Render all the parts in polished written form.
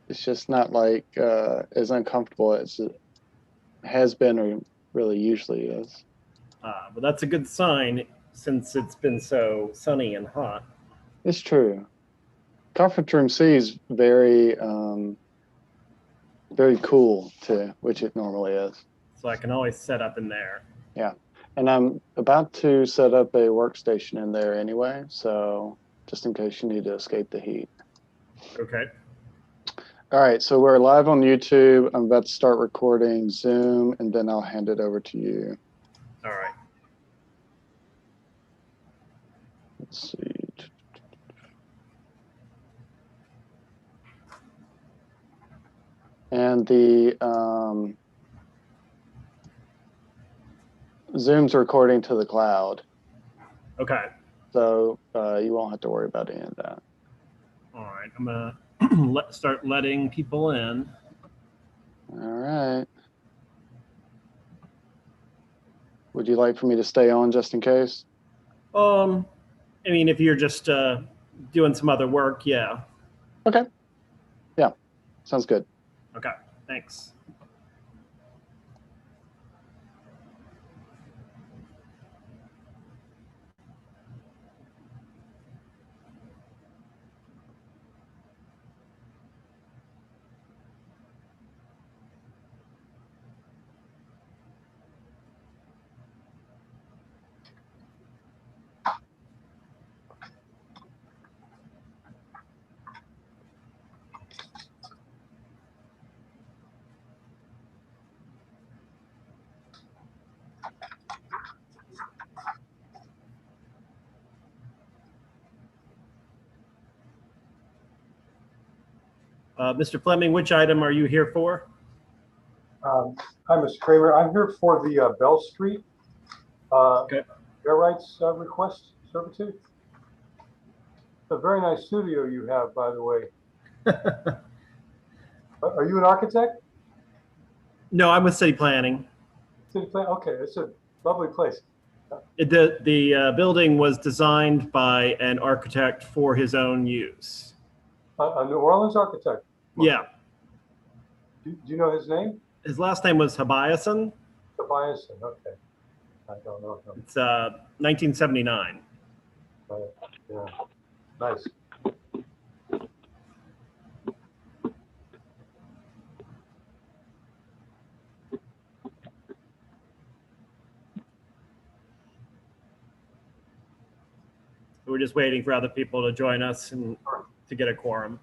It's just not like as uncomfortable as it has been or really usually is. But that's a good sign since it's been so sunny and hot. It's true. Conference room C is very, very cool too, which it normally is. So I can always set up in there. Yeah. And I'm about to set up a workstation in there anyway, so just in case you need to escape the heat. Okay. All right, so we're live on YouTube. I'm about to start recording Zoom, and then I'll hand it over to you. All right. Let's see. And the Zoom's recording to the cloud. Okay. So you won't have to worry about any of that. All right. I'm going to start letting people in. All right. Would you like for me to stay on just in case? I mean, if you're just doing some other work, yeah. Okay. Yeah, sounds good. Okay. Thanks. Mr. Fleming, which item are you here for? Hi, Mr. Kramer. I'm here for the Bell Street Okay. air rights request servitude. It's a very nice studio you have, by the way. Are you an architect? No, I'm with city planning. City plan? Okay, it's a lovely place. The building was designed by an architect for his own use. A New Orleans architect? Yeah. Do you know his name? His last name was Habayasan. Tobias? Okay. I don't know him. It's 1979. Yeah. Nice. We're just waiting for other people to join us and to get a quorum.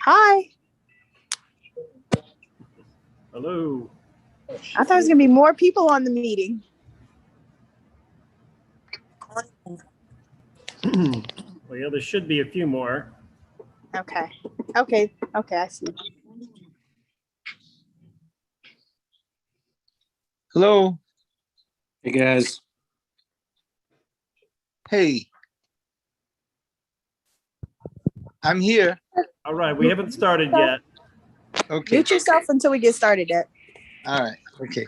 Hi. Hello. I thought there was gonna be more people on the meeting. Well, yeah, there should be a few more. Okay. Okay. Okay. I see. Hello. Hey guys, Hey. I'm here. All right, we haven't started yet. Okay. Mute yourself until we get started. All right. Okay.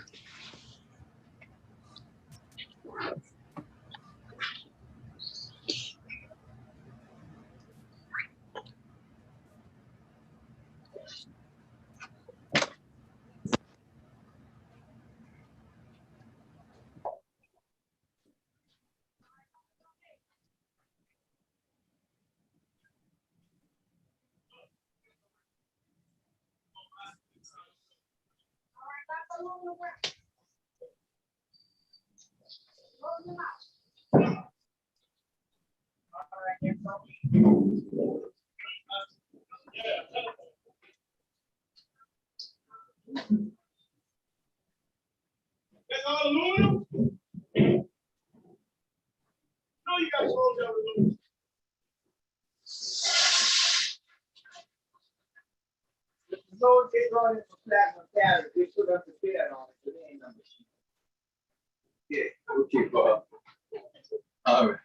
yeah, okay, Bob. All right.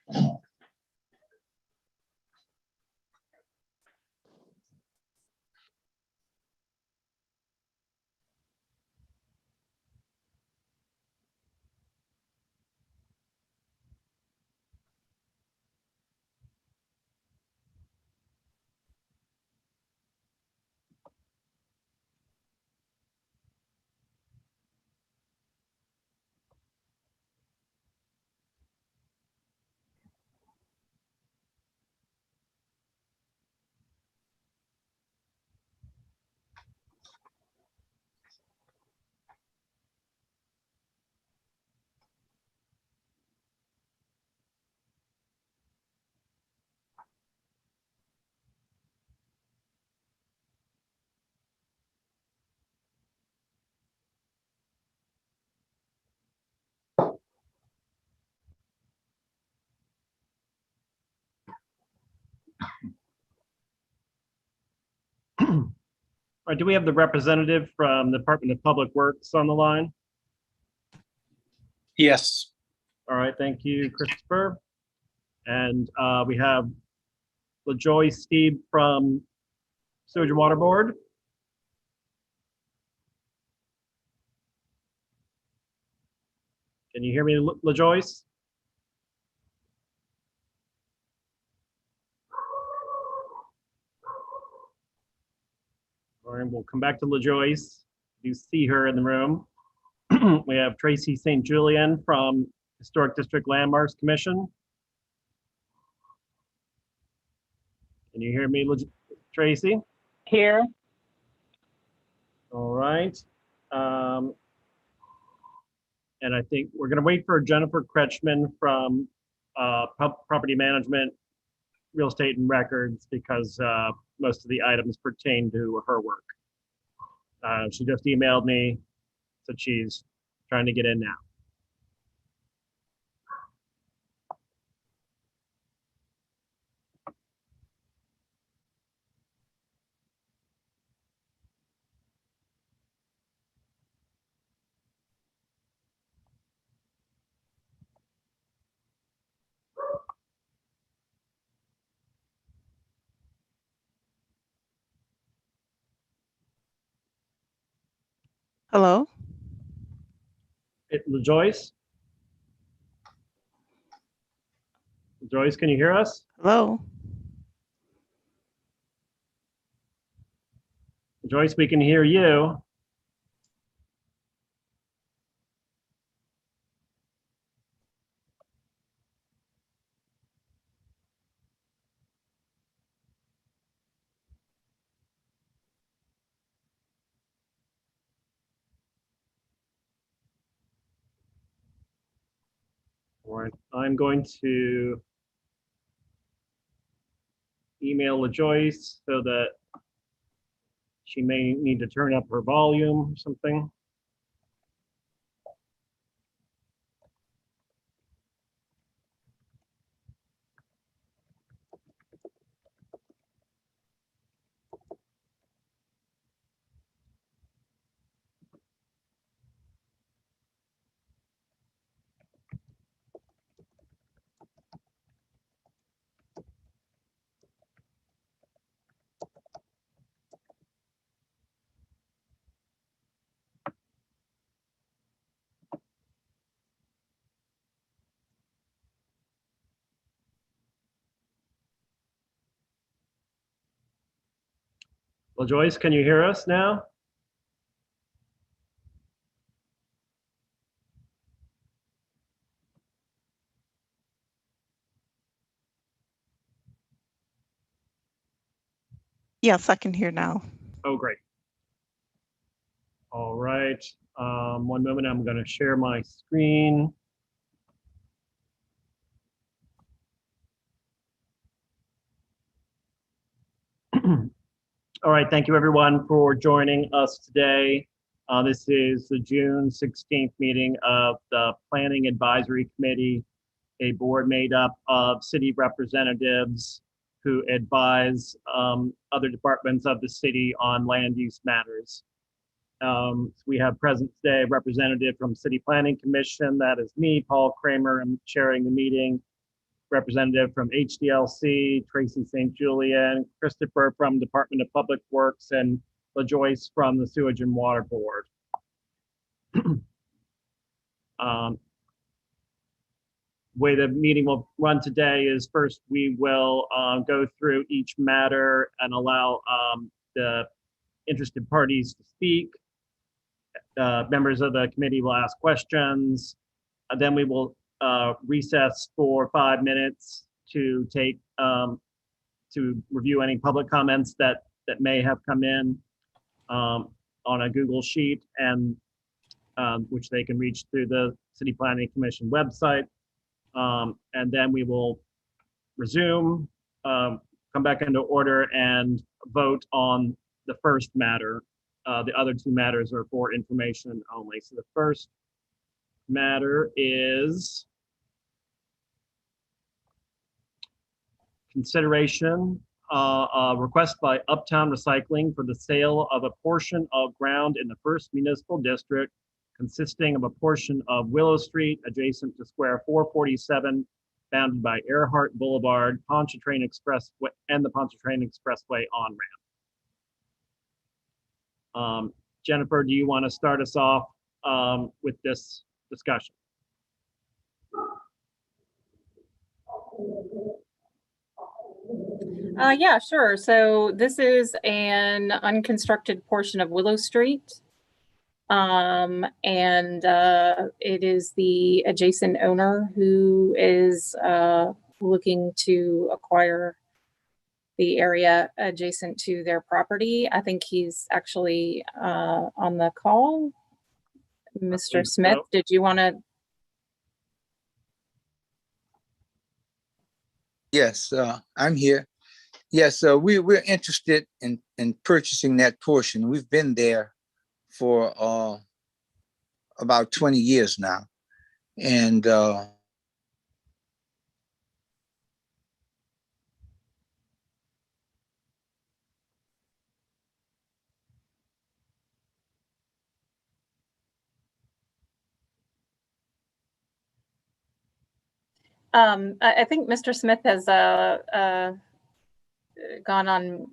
All right, do we have the representative from the Department of Public Works on the line? Yes. All right, thank you, Christopher. And we have LaJoy Steve from Sewage and Water Board. Can you hear me, LaJoyce? All right, we'll come back to LaJoyce. You see her in the room. We have Tracy St. Julian from Historic District Landmarks Commission. Can you hear me, Tracy? Here. All right. And I think we're going to wait for Jennifer Kretschmann from Property Management, Real Estate and Records because most of the items pertain to her work. She just emailed me, said she's trying to get in now. Hello. LaJoyce? LaJoyce, can you hear us? Hello. LaJoyce, we can hear you. All right, I'm going to email LaJoyce so that She may need to turn up her volume or something. Well, Joyce, can you hear us now? Yes, I can hear now. Oh, great. All right. One moment, I'm going to share my screen. All right, thank you everyone for joining us today. This is the June 16th meeting of the Planning Advisory Committee, a board made up of city representatives who advise other departments of the city on land use matters. We have present today a representative from City Planning Commission, that is me, Paul Kramer, I'm chairing the meeting. Representative from HDLC, Tracy St. Julian, Christopher from Department of Public Works, and LaJoyce from the Sewage and Water Board. Way the meeting will run today is first we will go through each matter and allow the interested parties to speak. Members of the committee will ask questions. Then we will recess for 5 minutes to take to review any public comments that may have come in on a Google Sheet, and which they can reach through the City Planning Commission website. And then we will resume, come back into order and vote on the first matter. The other two matters are for information only. So the first matter is consideration a request by Uptown Recycling for the sale of a portion of ground in the first municipal district consisting of a portion of Willow Street adjacent to Square 447, bounded by Earhart Boulevard, Pontchartrain Expressway, and the Pontchartrain Expressway on-ramp. Jennifer, do you want to start us off with this discussion? Yeah, sure. So this is an unconstructed portion of Willow Street. And it is the adjacent owner who is looking to acquire the area adjacent to their property. I think he's actually on the call. Mr. Smith, so. did you want to? Yes, I'm here. Yes, we're interested in purchasing that portion. We've been there for about 20 years now. And I think Mr. Smith has gone on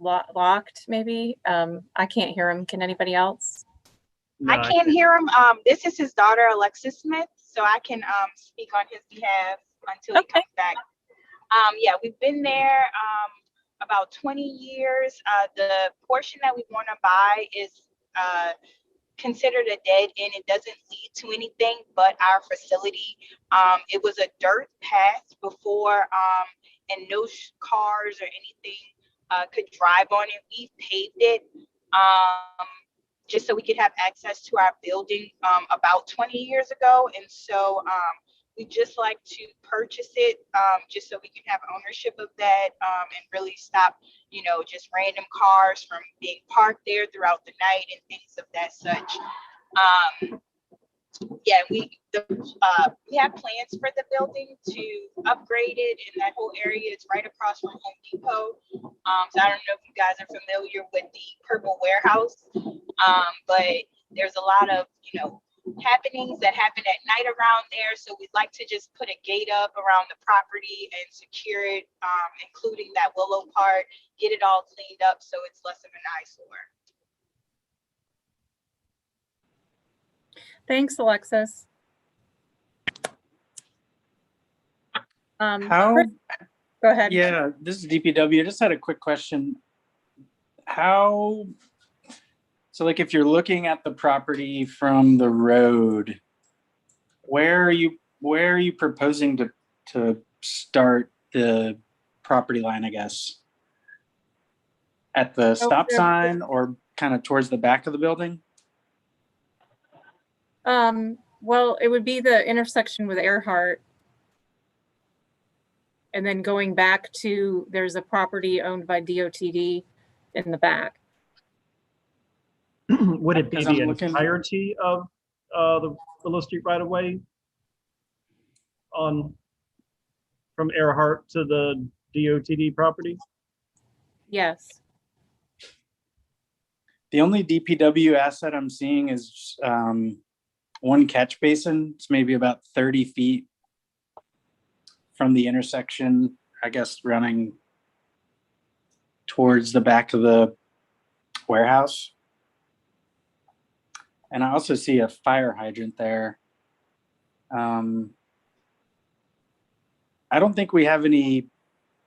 locked, maybe. I can't hear him. Can anybody else? No, I can't hear him. This is his daughter, Alexis Smith, so I can speak on his behalf until he comes back. Yeah, we've been there about 20 years. The portion that we want to buy is considered a dead end. It doesn't lead to anything but our facility. It was a dirt path before, and no cars or anything could drive on it. We paved it just so we could have access to our building about 20 years ago. And so We just like to purchase it just so we can have ownership of that and really stop, you know, just random cars from being parked there throughout the night and things of that such. Yeah, we have plans for the building to upgrade it, and that whole area is right across from Home Depot. So I don't know if you guys are familiar with the Purple Warehouse, but there's a lot of, you know, happenings that happen at night around there. So we'd like to just put a gate up around the property and secure it, including that willow part, get it all cleaned up so it's less of an eyesore. Thanks, Alexis. How, Chris, go ahead. yeah, this is DPW. I just had a quick question. How, so like if you're looking at the property from the road, where are you proposing to start the property line, I guess? At the stop sign or kind of towards the back of the building? Well, it would be the intersection with Earhart. And then going back to, there's a property owned by DOTD in the back. Would it be Because I'm the looking- entirety of the Willow Street right away on from Earhart to the DOTD property? Yes. The only DPW asset I'm seeing is one catch basin. It's maybe about 30 feet from the intersection, I guess, running towards the back of the warehouse. And I also see a fire hydrant there. I don't think we have any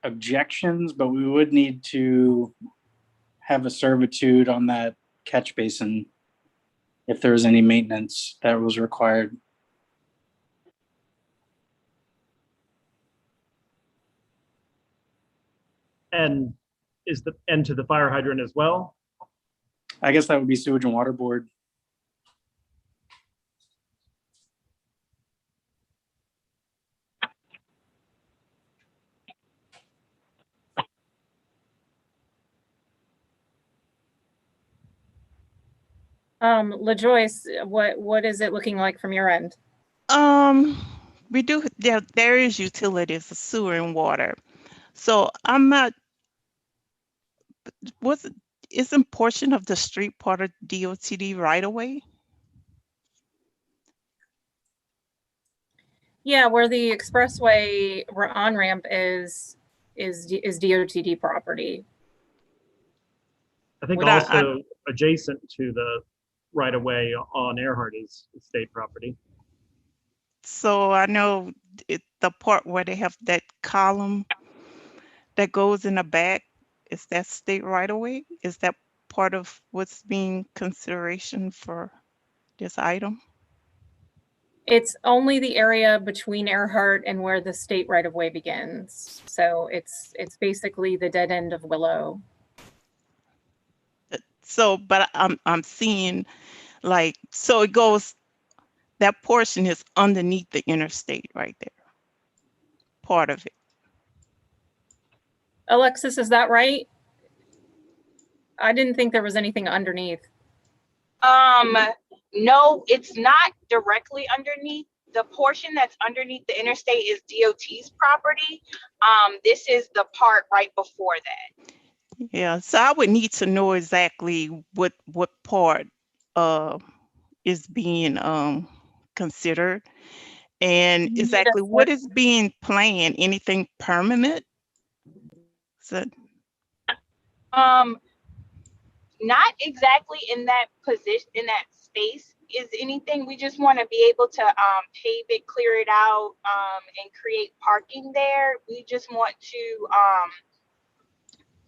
objections, but we would need to have a servitude on that catch basin if there was any maintenance that was required. And is the end to the fire hydrant as well? I guess that would be sewage and water board. LaJoyce, what is it looking like from your end? We do, there is utilities, sewer and water. So I'm not, isn't portion of the street part of DOTD right away? Yeah, where the expressway on-ramp is DOTD property. I think Would also adjacent to the right of way on Earhart is state property. So I know the part where they have that column that goes in the back, is that state right away? Is that part of what's being consideration for this item? It's only the area between Earhart and where the state right of way begins. So it's basically the dead end of Willow. So, but I'm seeing like, so it goes, that portion is underneath the interstate right there. Part of it. Alexis, is that right? I didn't think there was anything underneath. No, it's not directly underneath. The portion that's underneath the interstate is DOT's property. This is the part right before that. Yeah, so I would need to know exactly what part is being considered and You need exactly a what is being planned. Anything permanent? So, not exactly in that position, in that space is anything. We just want to be able to pave it, clear it out, and create parking there. We just want to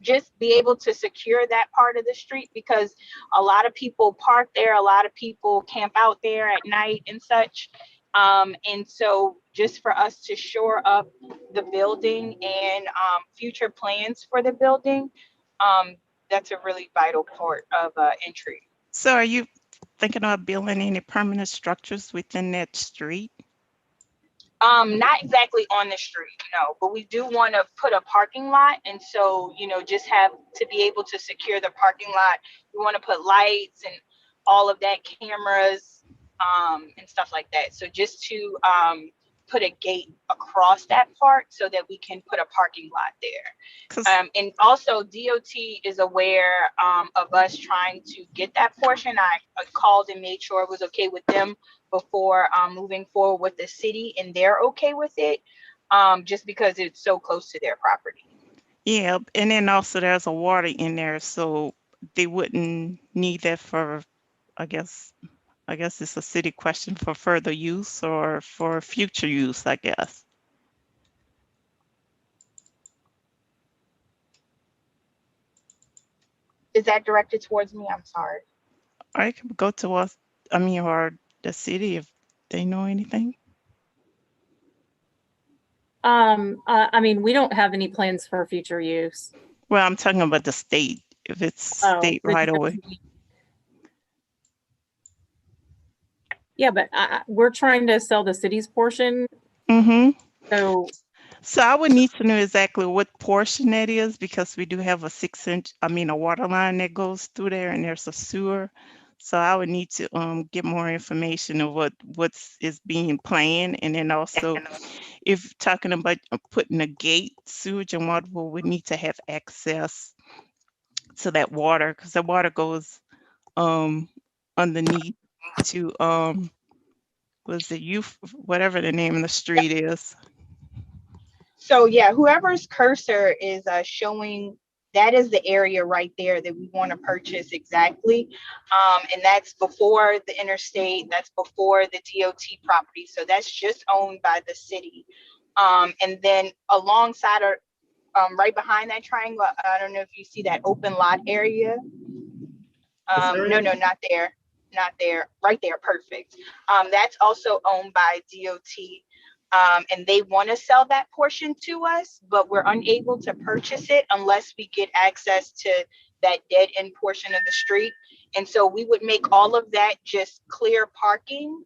just be able to secure that part of the street because a lot of people park there, a lot of people camp out there at night and such. And so just for us to shore up the building and future plans for the building, that's a really vital part of entry. so are you thinking of building any permanent structures within that street? Not exactly on the street, no, but we do want to put a parking lot. And so, just have to be able to secure the parking lot. We want to put lights and all of that, cameras, and stuff like that. So just to put a gate across that part so that we can put a parking lot there. And also DOT is aware of us trying to get that portion. I called and made sure it was okay with them before moving forward with the city, and they're okay with it, just because it's so close to their property. Yeah, and then also there's a water in there, so they wouldn't need that for, I guess it's a city question for further use or for future use, I guess. Is that directed towards me? I'm sorry. I could go to us, or the city if they know anything. We don't have any plans for future use. Well, I'm talking about the state, if it's state right away. Yeah, but we're trying to sell the city's portion. Mm-hmm. So I would need to know exactly what portion that is, because we do have a 6-inch, a water line that goes through there, and there's a sewer. So I would need to get more information of what's being planned, and then also if talking about putting a gate, sewage and water would need to have access to that water, because the water goes underneath to was it youth, whatever the name of the street is. So yeah, whoever's cursor is showing, that is the area right there that we want to purchase exactly. And that's before the interstate, that's before the DOT property. So that's just owned by the city. And then alongside or right behind that triangle, I don't know if you see that open lot area. No, not there. Not there. Right there. Perfect. That's also owned by DOT. And they want to sell that portion to us, but we're unable to purchase it unless we get access to that dead end portion of the street. And so we would make all of that just clear parking,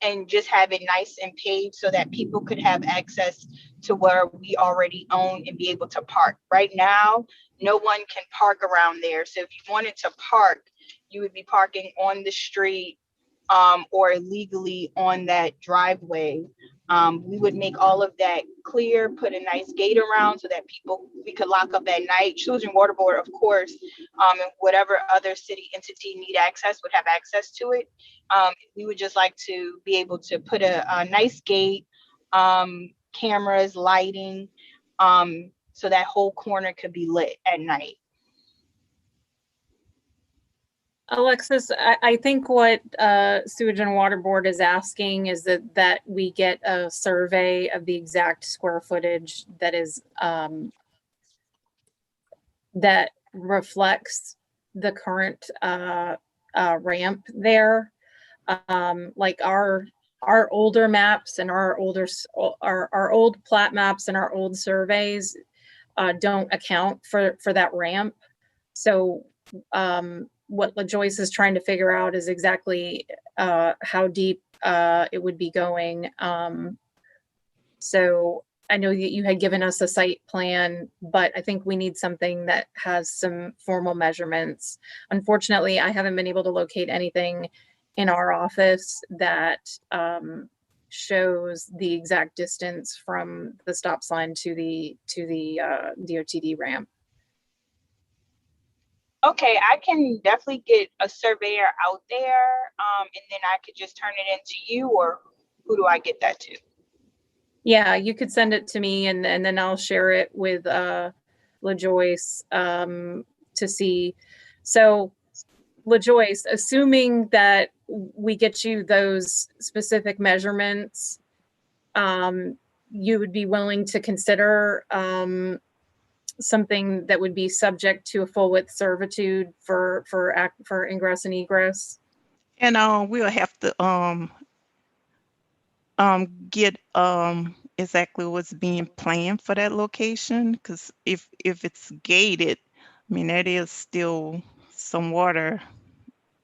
and just have it nice and paved so that people could have access to where we already own and be able to park. Right now, no one can park around there. So if you wanted to park, you would be parking on the street, or illegally on that driveway. We would make all of that clear, put a nice gate around so that we could lock up at night. Children Water Board, of course, and whatever other city entity need access would have access to it. We would just like to be able to put a nice gate, cameras, lighting, so that whole corner could be lit at night. Alexis, I think what Sewage and Water Board is asking is that we get a survey of the exact square footage that is that reflects the current ramp there. Like our older maps and our old plat maps and our old surveys don't account for that ramp. So what LaJoyce is trying to figure out is exactly how deep it would be going. So I know that you had given us a site plan, but I think we need something that has some formal measurements. Unfortunately, I haven't been able to locate anything in our office that shows the exact distance from the stop sign to the DOTD ramp. Okay, I can definitely get a surveyor out there, and then I could just turn it into you, or who do I get that to? Yeah, you could send it to me, and then I'll share it with LaJoyce to see. So LaJoyce, assuming that we get you those specific measurements, you would be willing to consider something that would be subject to a full width servitude for ingress and egress. And we'll have to get exactly what's being planned for that location, because if it's gated, that is still some water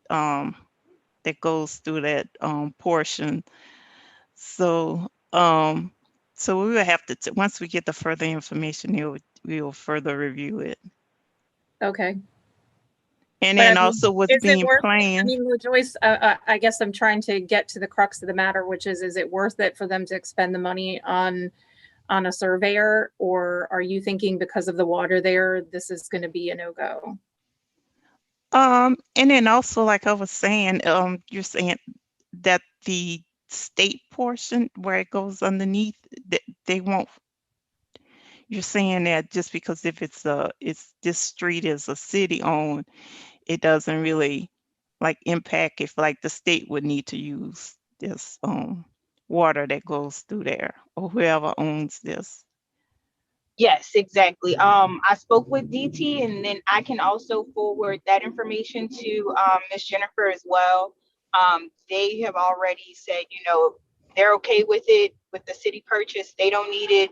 that goes through that portion. So, so we will have to, once we get the further information, we will further review it. Okay. And But I then mean, also what's is it being worth, I planned. mean, Joyce, I guess I'm trying to get to the crux of the matter, which is it worth it for them to expend the money on a surveyor? Or are you thinking because of the water there, this is going to be a no-go? And then also, like I was saying, you're saying that the state portion where it goes underneath, they won't. You're saying that just because if it's this street is a city owned, it doesn't really like impact if like the state would need to use this water that goes through there or whoever owns this. Yes, exactly. I spoke with DT, and then I can also forward that information to Miss Jennifer as well. They have already said, they're okay with it, with the city purchase. They don't need it.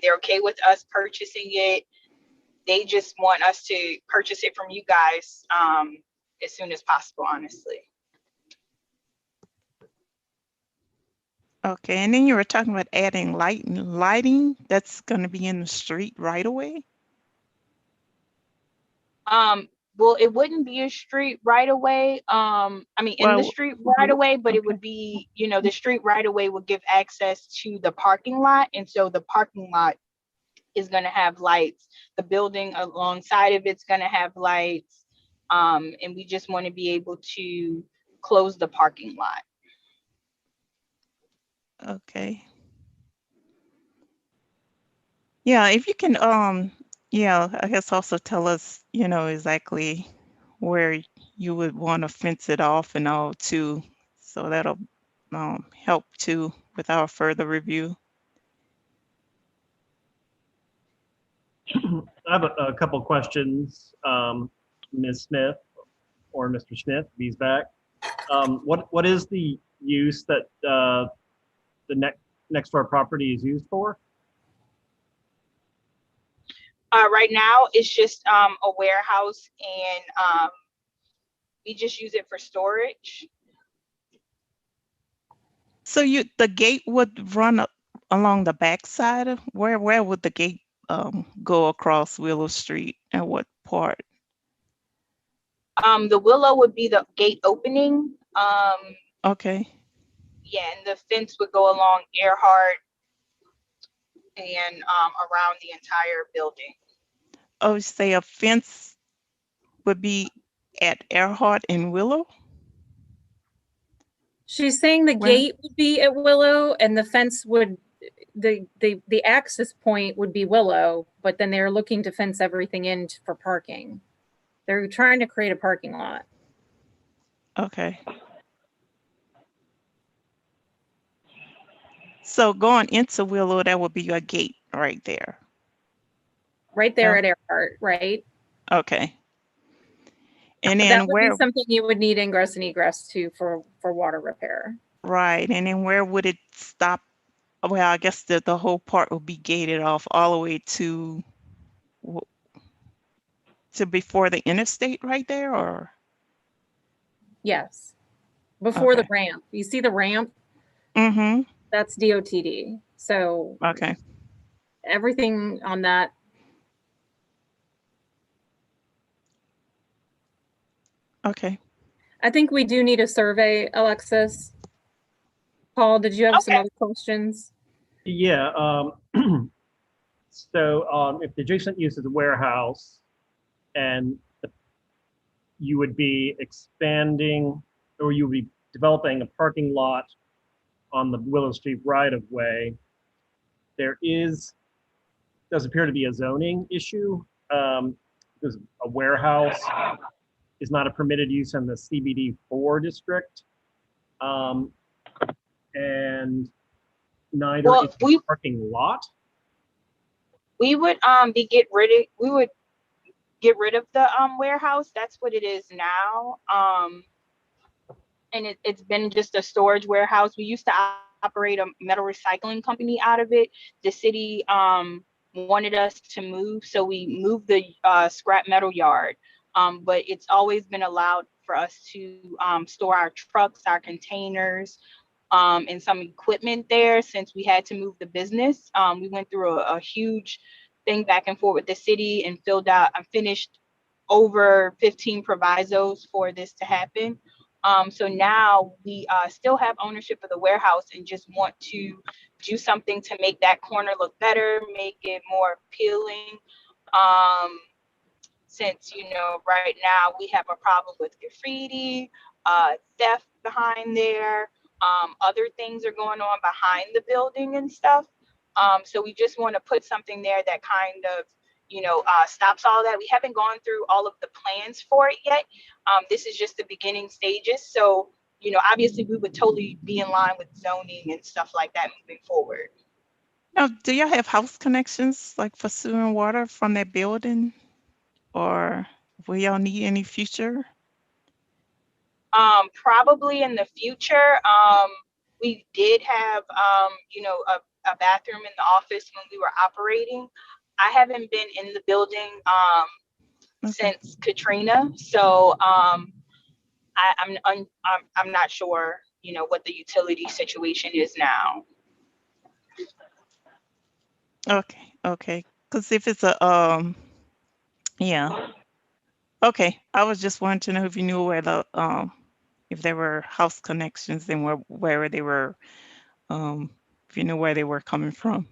They're okay with us purchasing it. They just want us to purchase it from you guys as soon as possible, honestly. Okay, and then you were talking about adding lighting that's going to be in the street right away. Well, it wouldn't be a street right away. In the street right away, but it would be, the street right away would give access to the parking lot. And so the parking lot is going to have lights. The building alongside of it's going to have lights. And we just want to be able to close the parking lot. Okay. Yeah, if you can, I guess also tell us, exactly where you would want to fence it off and all too. So that'll help too with our further review. I have a couple questions, Ms. Smith or Mr. Smith, if he's back. What is the use that the next door property is used for? Right now, it's just a warehouse, and we just use it for storage. So the gate would run along the backside of where would the gate go across Willow Street and what part? The Willow would be the gate opening. Okay. Yeah, and the fence would go along Earhart and around the entire building. Oh, say a fence would be at Earhart and Willow? She's saying the gate would be at Willow and the fence would, the access point would be Willow, but then they're looking to fence everything in for parking. They're trying to create a parking lot. Okay. So going into Willow, that would be a gate right there. Right there at Earhart, right? Okay. And then that would be something you would need ingress and egress to for water repair. Right. And then where would it stop? Well, I guess the whole part would be gated off all the way to before the interstate right there, or? Yes. Before the ramp. You see the ramp? Mm-hmm. That's DOTD. So okay. Everything on that. Okay. I think we do need a survey, Alexis. Paul, did you have some other questions? Yeah. So if the adjacent use is a warehouse and you would be expanding or you would be developing a parking lot on the Willow Street right of way, does appear to be a zoning issue because a warehouse is not a permitted use in the CBD 4 district. And neither is a parking lot. We would get rid of the warehouse. That's what it is now. And it's been just a storage warehouse. We used to operate a metal recycling company out of it. The city wanted us to move, so we moved the scrap metal yard. But it's always been allowed for us to store our trucks, our containers, and some equipment there since we had to move the business. We went through a huge thing back and forth with the city and finished over 15 provisos for this to happen. So now we still have ownership of the warehouse and just want to do something to make that corner look better, make it more appealing. Since, you know, right now we have a problem with graffiti, theft behind there. Other things are going on behind the building and stuff. So we just want to put something there that kind of, you know, stops all that. We haven't gone through all of the plans for it yet. This is just the beginning stages. So, you know, obviously we would totally be in line with zoning and stuff like that moving forward. Now, do y'all have house connections like for sewer and water from that building? Or will y'all need any future? Probably in the future. We did have, you know, a bathroom in the office when we were operating. I haven't been in the building since Katrina, so I'm not sure, you know, what the utility situation is now. Okay. Because if it's a yeah. Okay. I was just wanting to know if you knew where the if there were house connections and where they were, if you knew where they were coming from.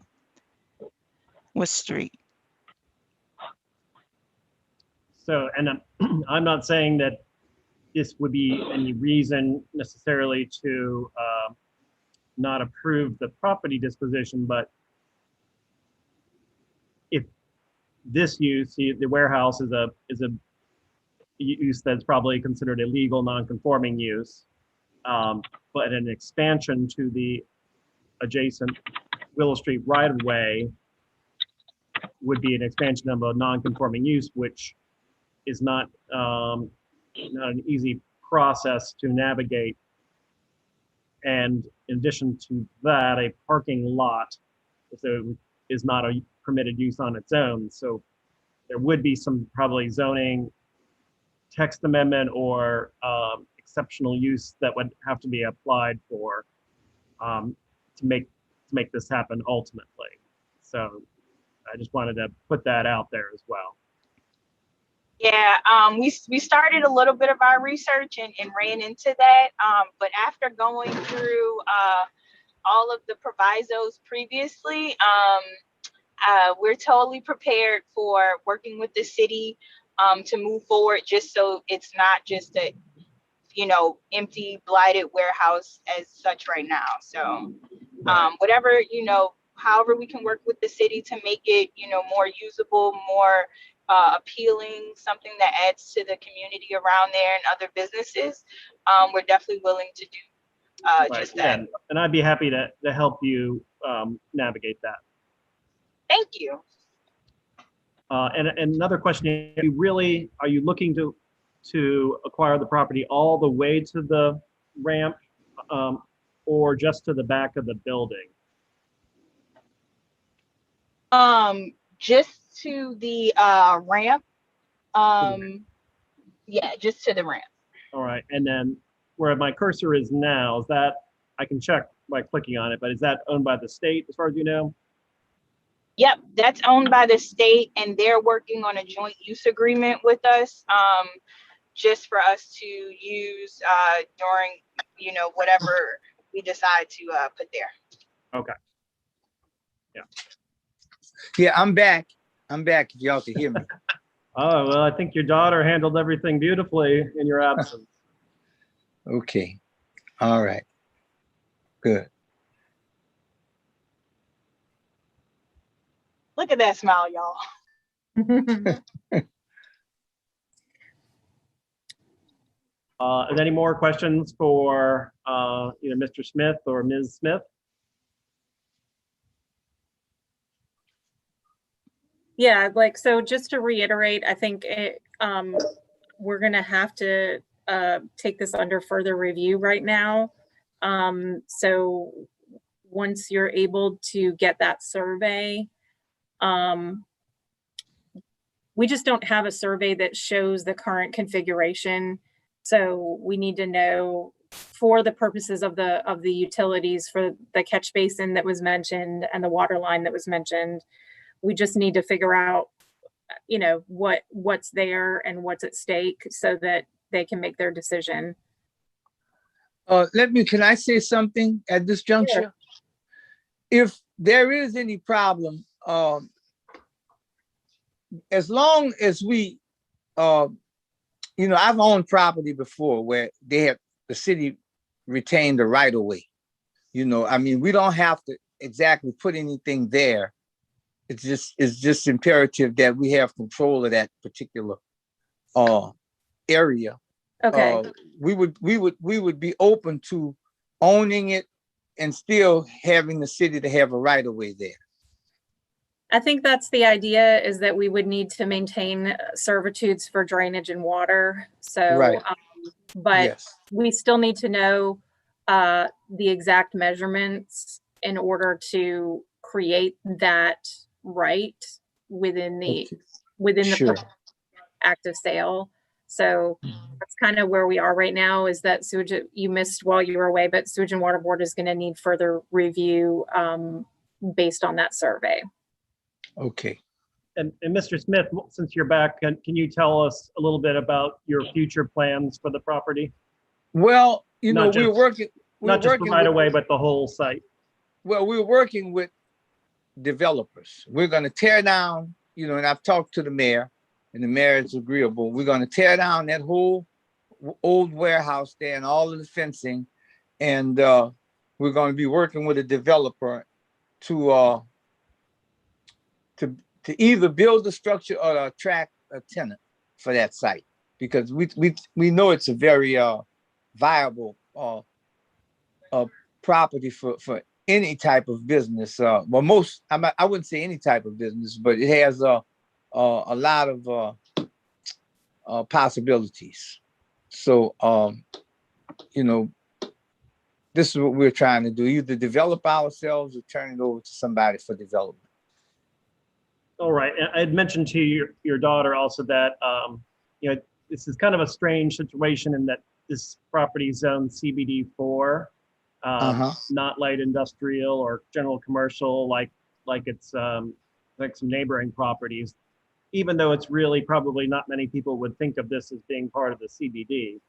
What street? So, and I'm not saying that this would be any reason necessarily to not approve the property disposition, but if this use, the warehouse is a use that's probably considered a legal non-conforming use, but an expansion to the adjacent Willow Street right-of-way would be an expansion of a non-conforming use, which is not an easy process to navigate. And in addition to that, a parking lot is not a permitted use on its own. So there would be some probably zoning text amendment or exceptional use that would have to be applied for to make this happen ultimately. So I just wanted to put that out there as well. Yeah, we started a little bit of our research and ran into that. But after going through all of the provisos previously, we're totally prepared for working with the city to move forward, just so it's not just a, you know, empty, blighted warehouse as such right now. So whatever, you know, however we can work with the city to make it, you know, more usable, more appealing, something that adds to the community around there and other businesses, we're definitely willing to do just that. Yeah. And I'd be happy to help you navigate that. Thank you. And another question: are you looking to acquire the property all the way to the ramp, or just to the back of the building? Just to the ramp. Yeah, just to the ramp. All right, and then where my cursor is now, is that, I can check by clicking on it, but is that owned by the state as far as you know? Yep, that's owned by the state, and they're working on a joint use agreement with us, just for us to use during, you know, whatever we decide to put there. Okay. Yeah. Yeah, I'm back. If y'all can hear me. Oh, well, I think your daughter handled everything beautifully in your absence. Okay. All right. Good. Look at that smile, y'all. Any more questions for either Mr. Smith or Ms. Smith? Yeah, like, so just to reiterate, I think we're gonna have to take this under further review right now. So once you're able to get that survey, we just don't have a survey that shows the current configuration. So we need to know for the purposes of the utilities, for the catch basin that was mentioned and the water line that was mentioned. We just need to figure out, you know, what's there and what's at stake so that they can make their decision. Can I say something at this juncture? Sure. If there is any problem, as long as we, you know, I've owned property before where the city retained the right of way. You know, I mean, we don't have to exactly put anything there. It's just imperative that we have control of that particular area. Okay. We would be open to owning it and still having the city to have a right of way there. I think that's the idea, is that we would need to maintain servitudes for drainage and water. So, Right. But Yes. we still need to know the exact measurements in order to create that right within the Okay. Sure. active sale. So that's kind of where we are right now, is that sewage, you missed while you were away, but Sewage and Water Board is going to need further review based on that survey. Okay. And Mr. Smith, since you're back, can you tell us a little bit about your future plans for the property? Well, you know, Not we were just- working. Not just the right away, but the whole site. Well, we're working with developers. We're going to tear down, you know, and I've talked to the mayor, and the mayor is agreeable. We're going to tear down that whole old warehouse there and all of the fencing, and we're going to be working with a developer to either build the structure or to attract a tenant for that site, because we know it's a very viable property for any type of business. Well, I wouldn't say any type of business, but it has a lot of possibilities. So, you know, this is what we're trying to do: either develop ourselves or turn it over to somebody for development. All right. And I had mentioned to your daughter also that, you know, this is kind of a strange situation in that this property is zoned CBD 4, not light industrial or general commercial like it's like some neighboring properties, even though it's really probably not many people would think of this as being part of the CBD.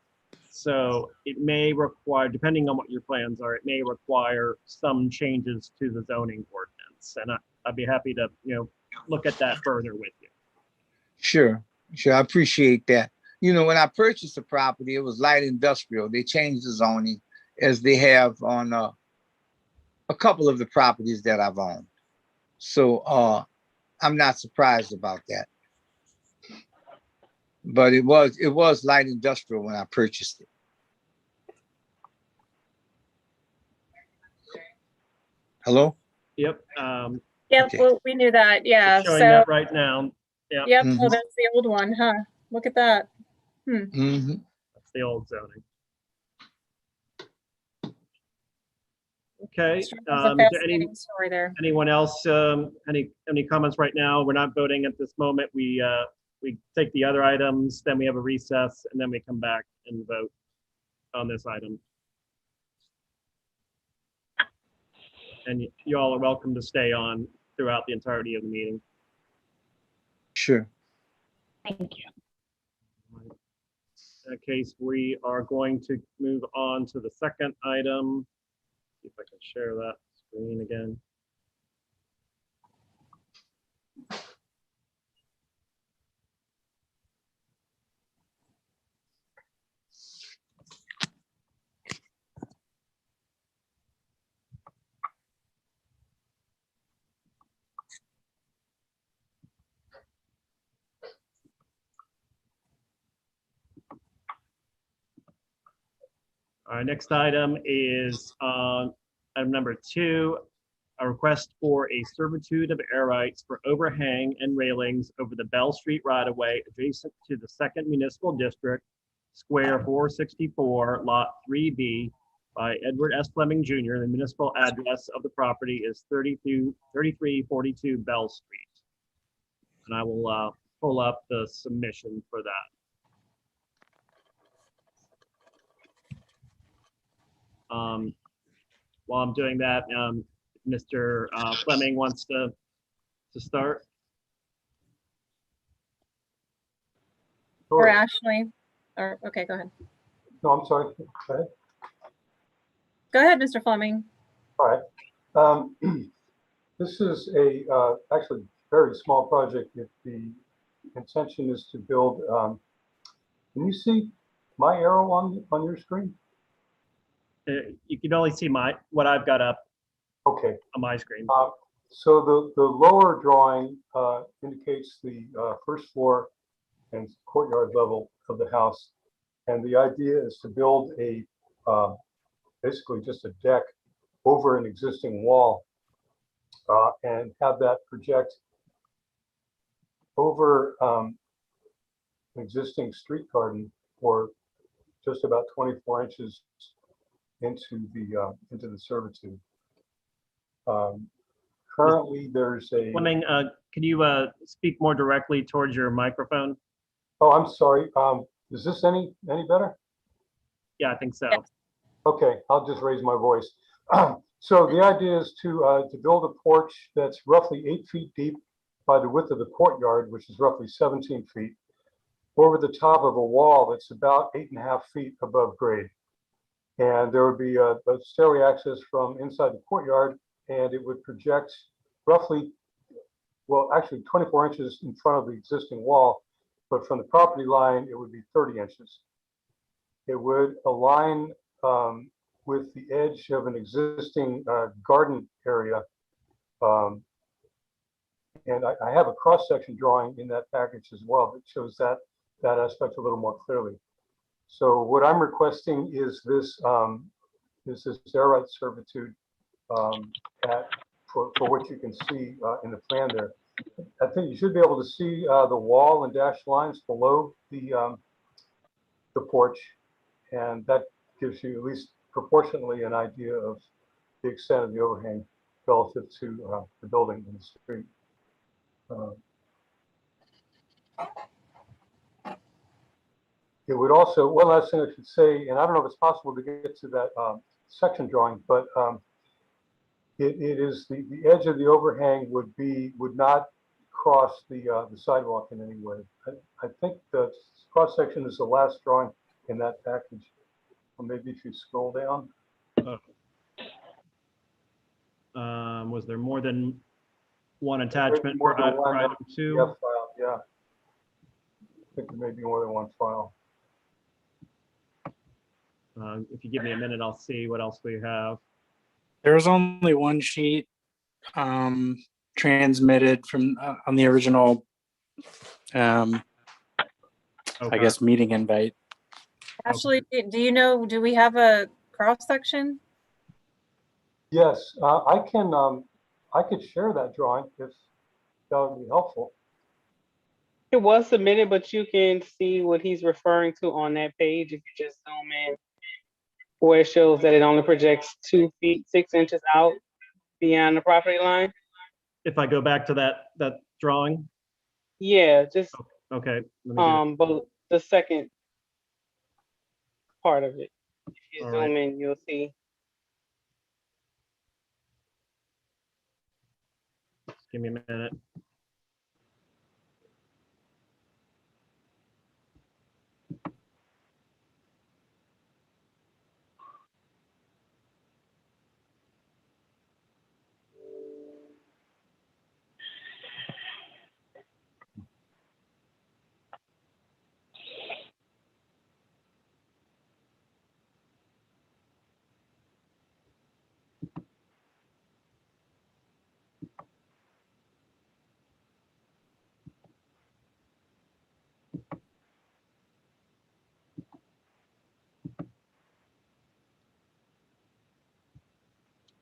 So it may require, depending on what your plans are, it may require some changes to the zoning ordinance. And I'd be happy to, you know, look at that further with you. Sure. I appreciate that. You know, when I purchased the property, it was light industrial. They changed the zoning, as they have on a couple of the properties that I've owned. So I'm not surprised about that. But it was light industrial when I purchased it. Hello? Yep. Yep, Okay. well, we knew that. Yeah. Showing So, that right now. Yeah. yep. Mhm. Oh, that's the old one, huh? Look at that. Mm-hmm. That's the old zoning. Okay. That's a Is there fascinating story there. anyone else? Any comments right now? We're not voting at this moment. We take the other items, then we have a recess, and then we come back and vote on this item. And you all are welcome to stay on throughout the entirety of the meeting. Sure. Thank you. In that case, we are going to move on to the second item. See if I can share that screen again. Our next item is item number 2, a request for a servitude of air rights for overhang and railings over the Bell Street right-of-way adjacent to the 2nd Municipal District, Square 464, Lot 3B, by Edward S. Fleming Jr. The municipal address of the property is 3342 Bell Street. And I will pull up the submission for that. While I'm doing that, Mr. Fleming wants to start. Or Sure. Ashley, or, okay, go ahead. No, I'm sorry. Go ahead. Go ahead, Mr. Fleming. All right. This is a actually very small project. If the intention is to build, can you see my arrow on your screen? You can only see what I've got up Okay. on my screen. So the lower drawing indicates the first floor and courtyard level of the house. And the idea is to build a basically just a deck over an existing wall and have that project over an existing street garden for just about 24 inches into the servitude. Currently, there's a. Fleming, can you speak more directly towards your microphone? Oh, I'm sorry. Is this any better? Yeah, I think so. Yes. Okay, I'll just raise my voice. So the idea is to build a porch that's roughly 8 feet deep by the width of the courtyard, which is roughly 17 feet, over the top of a wall that's about 8.5 feet above grade. And there would be a stairway access from inside the courtyard, and it would project roughly, well, actually 24 inches in front of the existing wall, but from the property line, it would be 30 inches. It would align with the edge of an existing garden area. And I have a cross-section drawing in that package as well that shows that aspect a little more clearly. So what I'm requesting is this air right servitude for what you can see in the plan there. I think you should be able to see the wall and dashed lines below the porch, and that gives you at least proportionally an idea of the extent of the overhang relative to the building in the street. It would also, one last thing I should say, and I don't know if it's possible to get to that section drawing, but it is the edge of the overhang would not cross the sidewalk in any way. I think the cross section is the last drawing in that package. Or maybe if you scroll down. Was there more than one attachment for item 2? PDF file, yeah. I think there may be more than one file. If you give me a minute, I'll see what else we have. There's only one sheet transmitted from on the original, I Okay. guess, meeting invite. Ashley, do you know, do we have a cross section? Yes, I could share that drawing if that would be helpful. It was submitted, but you can see what he's referring to on that page if you just zoom in, where it shows that it only projects 2 feet 6 inches out beyond the property line. If I go back to that drawing, Yeah, just okay. Let me do but the second part of it. If you All zoom right. in, you'll see. Give me a minute.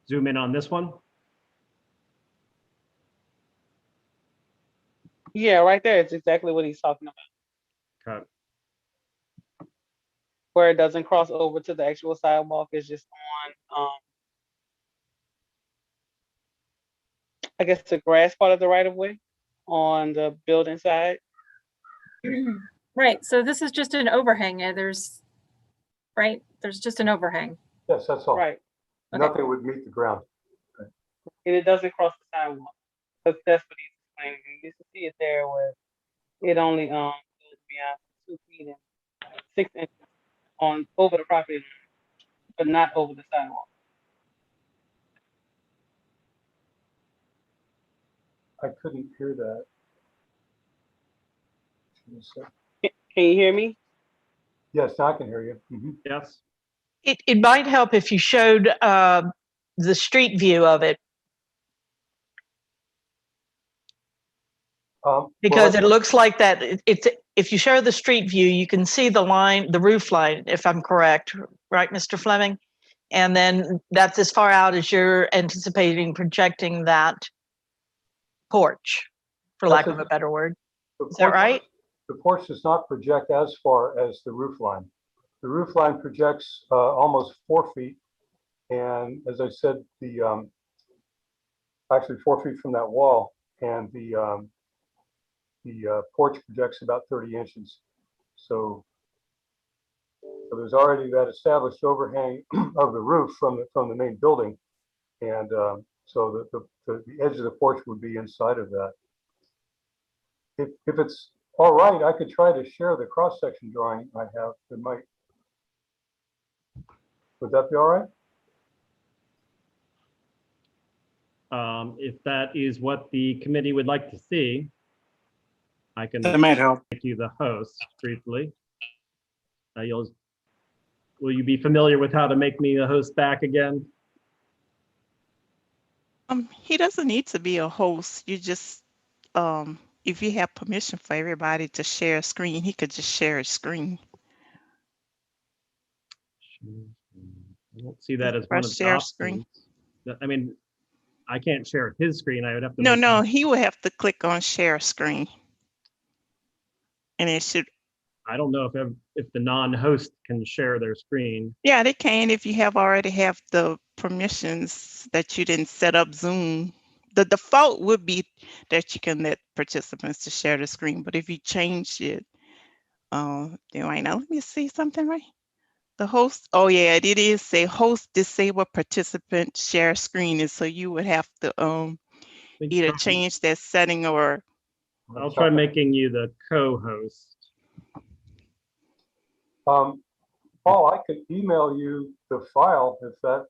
Zoom in on this one. Yeah, right there. It's exactly what he's talking about. Okay. Where it doesn't cross over to the actual sidewalk, it's just on, I guess, the grass part of the right of way on the building side. Right, so this is just an overhang. There's just an overhang. Yes, that's all. Right. Okay. Nothing would meet the ground. And it doesn't cross the sidewalk. That's what he's explaining. You used to see it there where it only goes beyond 2 feet and 6 inches on over the property line, but not over the sidewalk. I couldn't hear that. Can you hear me? Yes, now I can hear you. Mhm. Yes. It might help if you showed the street view of it, because Well, it looks like that it's, if you show the street view, you can see the line, the roof line, if I'm correct, right, Mr. Fleming? And then that's as far out as you're anticipating projecting that porch, for lack of a better word. Is that right? The porch does not project as far as the roof line. The roof line projects almost 4 feet. And as I said, the actually 4 feet from that wall, and the porch projects about 30 inches. So there's already that established overhang of the roof from the main building, and so the edge of the porch would be inside of that. If it's all right, I could try to share the cross-section drawing I have. It might. Would that be all right? If that is what the committee would like to see, I can That might help. make you the host briefly. Will you be familiar with how to make me a host back again? He doesn't need to be a host. You just, if you have permission for everybody to share a screen, he could just share a screen. I don't see that as one Press of the share options. screen. I mean, I can't share his screen. I would have to. No, he would have to click on share screen. And it should. I don't know if the non-host can share their screen. Yeah, they can if you already have the permissions that you didn't set up Zoom. The default would be that you can let participants to share the screen, but if you change it, they might not. Let me see something right. The host, oh yeah, it is say host disable participant share screen, and so you would have to either change that setting or. I'll try making you the co-host. Paul, I could email you the file if that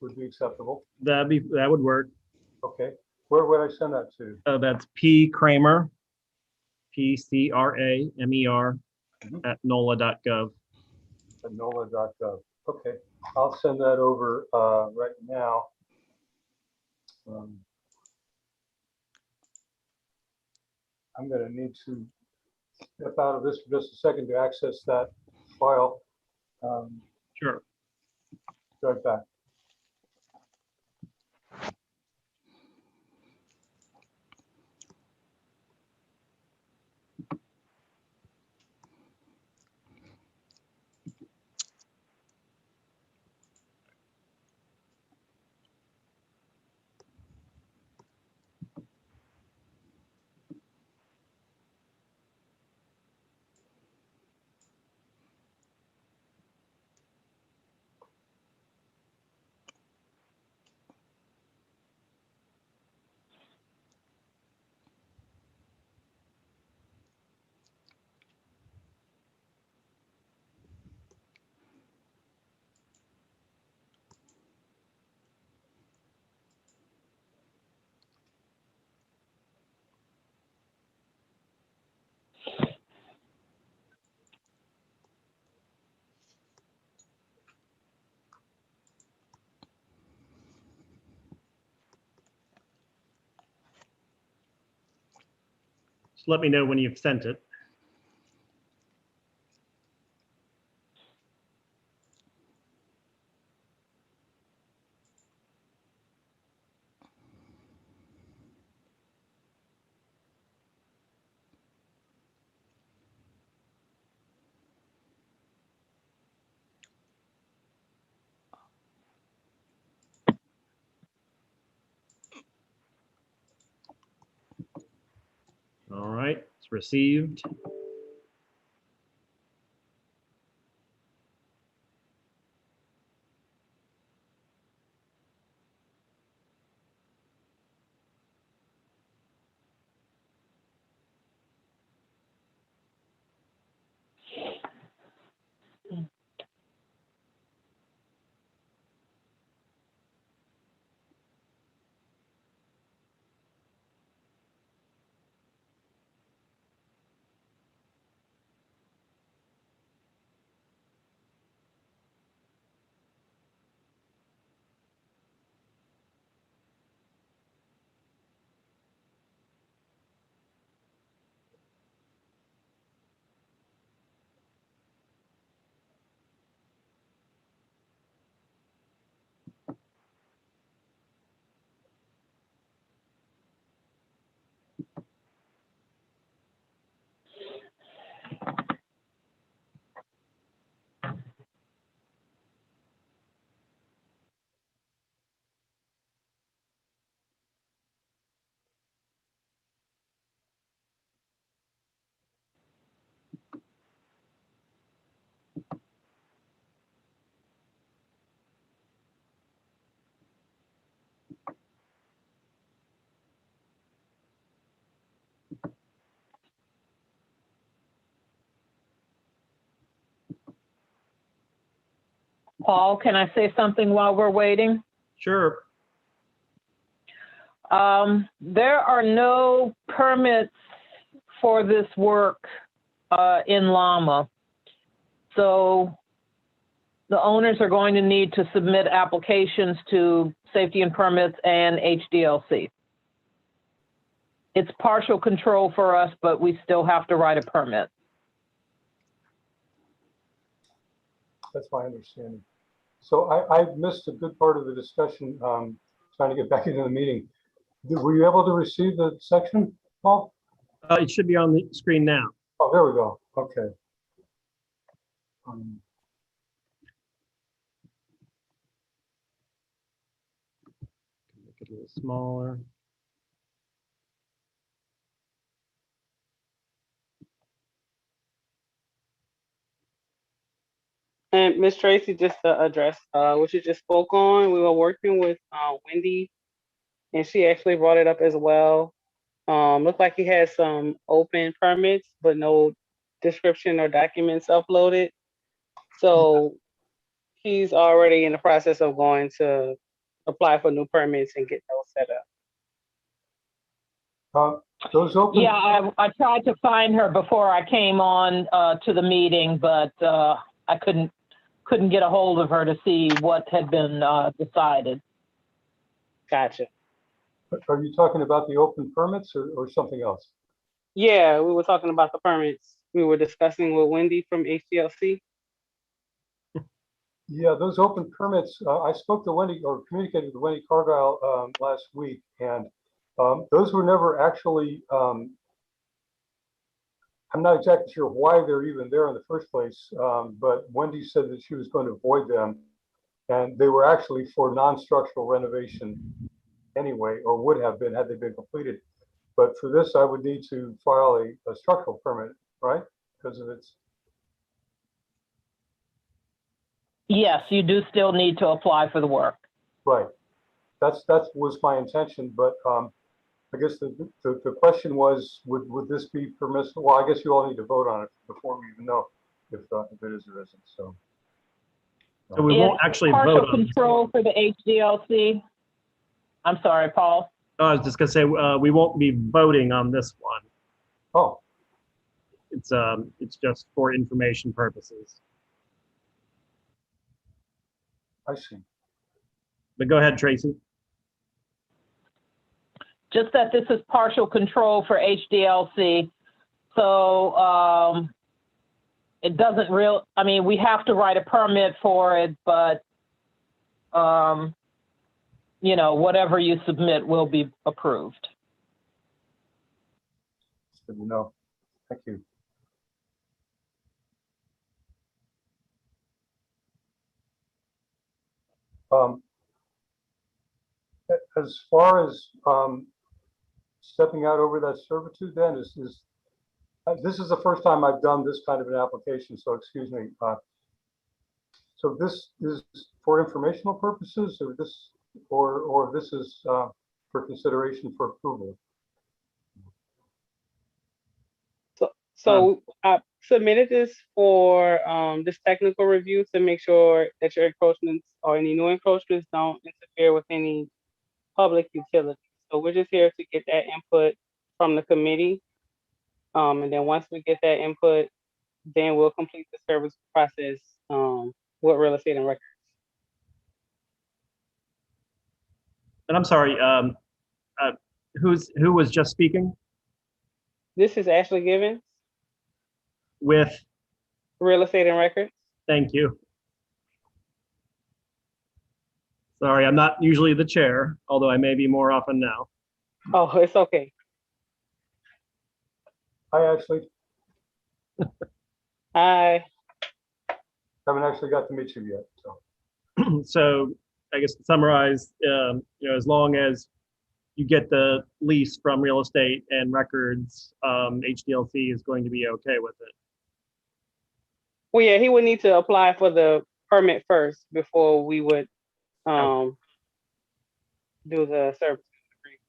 would be acceptable. That would work. Okay. Where would I send that to? That's P Kramer, PCRAMER at NOLA.gov. At NOLA.gov. Okay. I'll send that over right now. I'm going to need to step out of this for just a second to access that file. Sure. Right back. Just let me know when you've sent it. All right, it's received. Paul, can I say something while we're waiting? Sure. There are no permits for this work in Llama. So the owners are going to need to submit applications to safety and permits and HDLC. It's partial control for us, but we still have to write a permit. That's my understanding. So I missed a good part of the discussion, trying to get back into the meeting. Were you able to receive the section, Paul? It should be on the screen now. Oh, there we go. Okay. Make it a little smaller. And Ms. Tracy, just to address what you just spoke on, we were working with Wendy, and she actually brought it up as well. Looked like he had some open permits, but no description or documents uploaded. So he's already in the process of going to apply for new permits and get those set up. Those open. Yeah, I tried to find her before I came on to the meeting, but I couldn't get a hold of her to see what had been decided. Gotcha. Are you talking about the open permits or something else? Yeah, we were talking about the permits. We were discussing with Wendy from HDLC. Yeah, those open permits, I spoke to Wendy or communicated with Wendy Cargile last week, and those were never actually, I'm not exactly sure why they're even there in the first place, but Wendy said that she was going to avoid them, and they were actually for non-structural renovation anyway, or would have been had they been completed. But for this, I would need to file a structural permit, right? Because of its. Yes, you do still need to apply for the work. Right. That was my intention, but I guess the question was, would this be permissible? Well, I guess you all need to vote on it before we even know if it is or isn't. So we won't actually vote on partial control for the HDLC. I'm sorry, Paul. Oh, I was just gonna say we won't be voting on this one. Oh. It's just for information purposes. I see. But go ahead, Tracy. Just that this is partial control for HDLC. So it doesn't I mean, we have to write a permit for it, but you know, whatever you submit will be approved. Good to know. Thank you. As far as stepping out over that servitude, then this is the first time I've done this kind of an application, so excuse me. So this is for informational purposes, or this is for consideration for approval. So I submitted this for this technical review to make sure that your encroachments or any new encroachments don't interfere with any public utilities. So we're just here to get that input from the committee. And then once we get that input, then we'll complete the service process with real estate and records. And I'm sorry, who was just speaking? This is Ashley Givens. With? Real estate and records. Thank you. Sorry, I'm not usually the chair, although I may be more often now. Oh, it's okay. Hi, Ashley. Hi. Haven't actually got to meet you yet, so. So I guess to summarize, as long as you get the lease from real estate and records, HDLC is going to be okay with it. Well, yeah, he would need to apply for the permit first before we would do the service.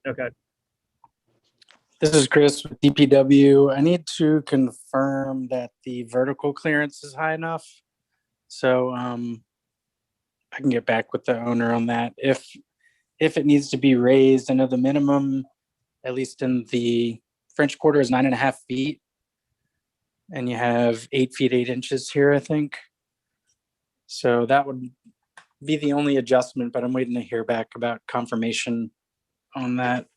Okay. This is Chris with DPW. I need to confirm that the vertical clearance is high enough. So I can get back with the owner on that. If it needs to be raised, I know the minimum, at least in the French Quarter, is 9.5 feet. And you have 8 feet 8 inches here, I think. So that would be the only adjustment, but I'm waiting to hear back about confirmation on that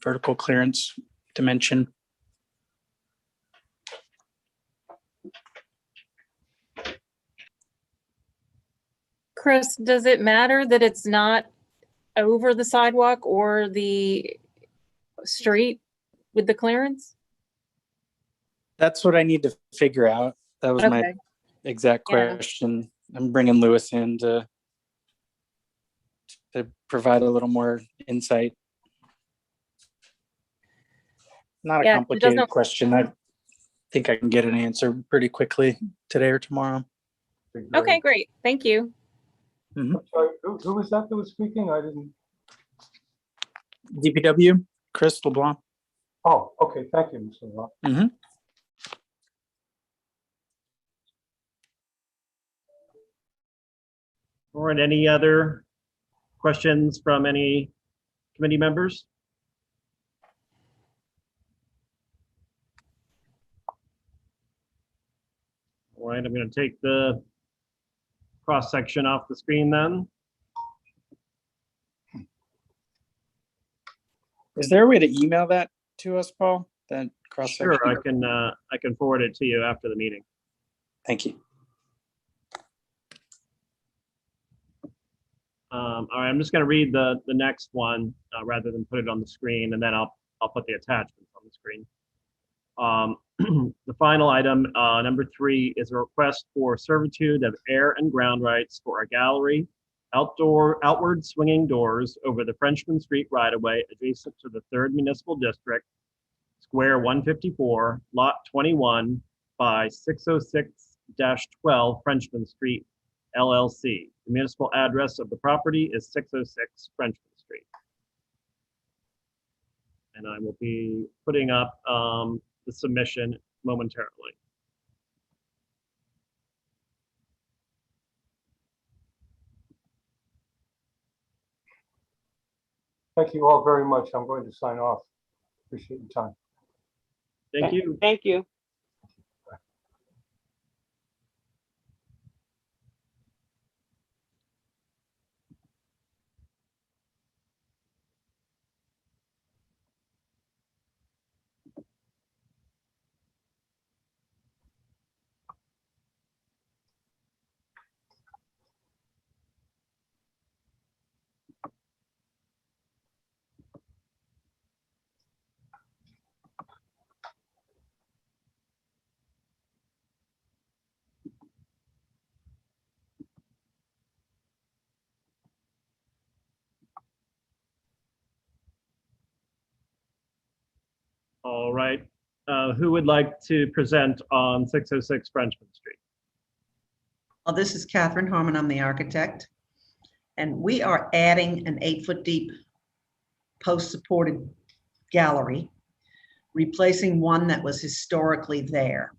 vertical clearance dimension. Chris, does it matter that it's not over the sidewalk or the street with the clearance? That's what I need to figure out. That was my Okay. exact Yeah. question. I'm bringing Lewis in to provide a little more insight. Not a Yeah, it complicated doesn't- question. I think I can get an answer pretty quickly today or tomorrow. Okay, great. Thank you. Mhm. Sorry, who was that was speaking? I didn't. DPW, Chris LeBlanc. Oh, okay. Thank you, Mr. LeBlanc. Mm-hmm. All right, any other questions from any committee members? All right, I'm going to take the cross section off the screen then. Is there a way to email that to us, Paul? That cross section? Sure, I can forward it to you after the meeting. Thank you. All right, I'm just going to read the next one rather than put it on the screen, and then I'll put the attachments on the screen. The final item, number 3, is a request for servitude of air and ground rights for a gallery, outward swinging doors over the Frenchman Street right-of-way adjacent to the 3rd Municipal District, Square 154, Lot 21 by 606-12 Frenchman Street, LLC. The municipal address of the property is 606 Frenchman Street. And I will be putting up the submission momentarily. Thank you all very much. I'm going to sign off. Appreciate your time. Thank you. Thank you. All right. Who would like to present on 606 Frenchman Street? Well, this is Catherine Harmon. I'm the architect. And we are adding an 8-foot deep post-supported gallery, replacing one that was historically there.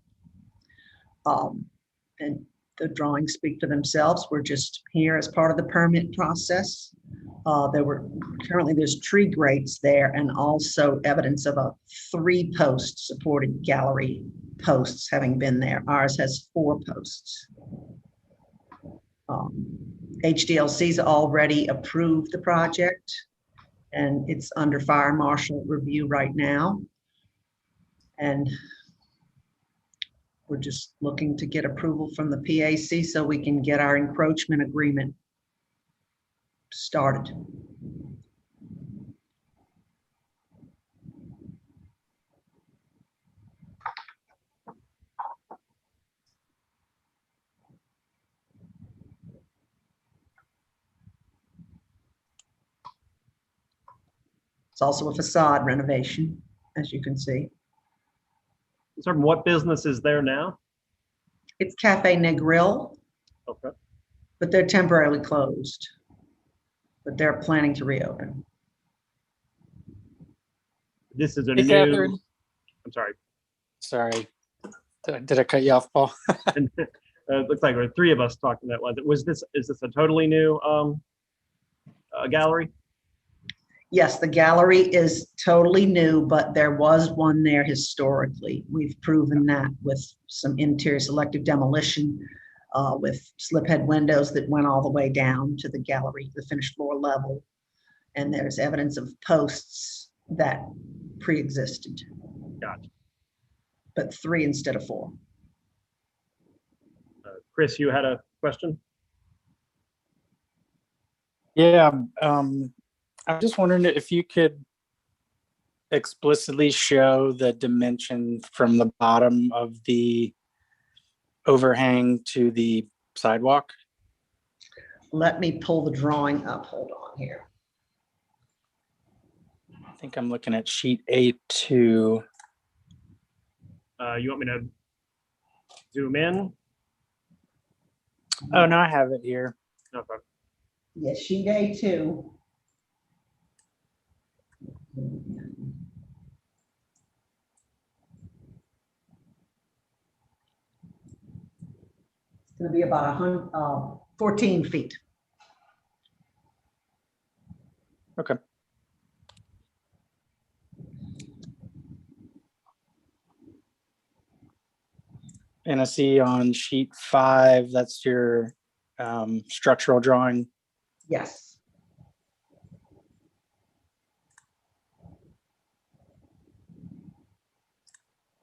And the drawings speak for themselves. We're just here as part of the permit process. Currently there's tree grates there and also evidence of a 3-post supported gallery posts having been there. Ours has 4 posts. HDLC's already approved the project and it's under fire marshal review right now. And we're just looking to get approval from the PAC so we can get our encroachment agreement started. It's also a facade renovation, as you can see. Sort of what business is there now? It's Cafe Ne Grill, Okay. but they're temporarily closed. But they're planning to reopen. This is a Hey, new, Catherine. I'm sorry. Sorry. Did I cut you off, Paul? It looks like there were three of us talking at once. Is this a totally new gallery? Yes, the gallery is totally new, but there was one there historically. We've proven that with some interior selective demolition, with slip head windows that went all the way down to the gallery, the finished floor level. And there's evidence of posts that pre-existed. Gotcha. But 3 instead of 4. Chris, you had a question? Yeah. I'm just wondering if you could explicitly show the dimension from the bottom of the overhang to the sidewalk. Let me pull the drawing up. Hold on here. I think I'm looking at sheet A2. You want me to zoom in? Oh, no, I have it here. Okay. Yes, sheet A2. It's going to be about 14 feet. Okay. And I see on sheet 5, that's your structural drawing. Yes.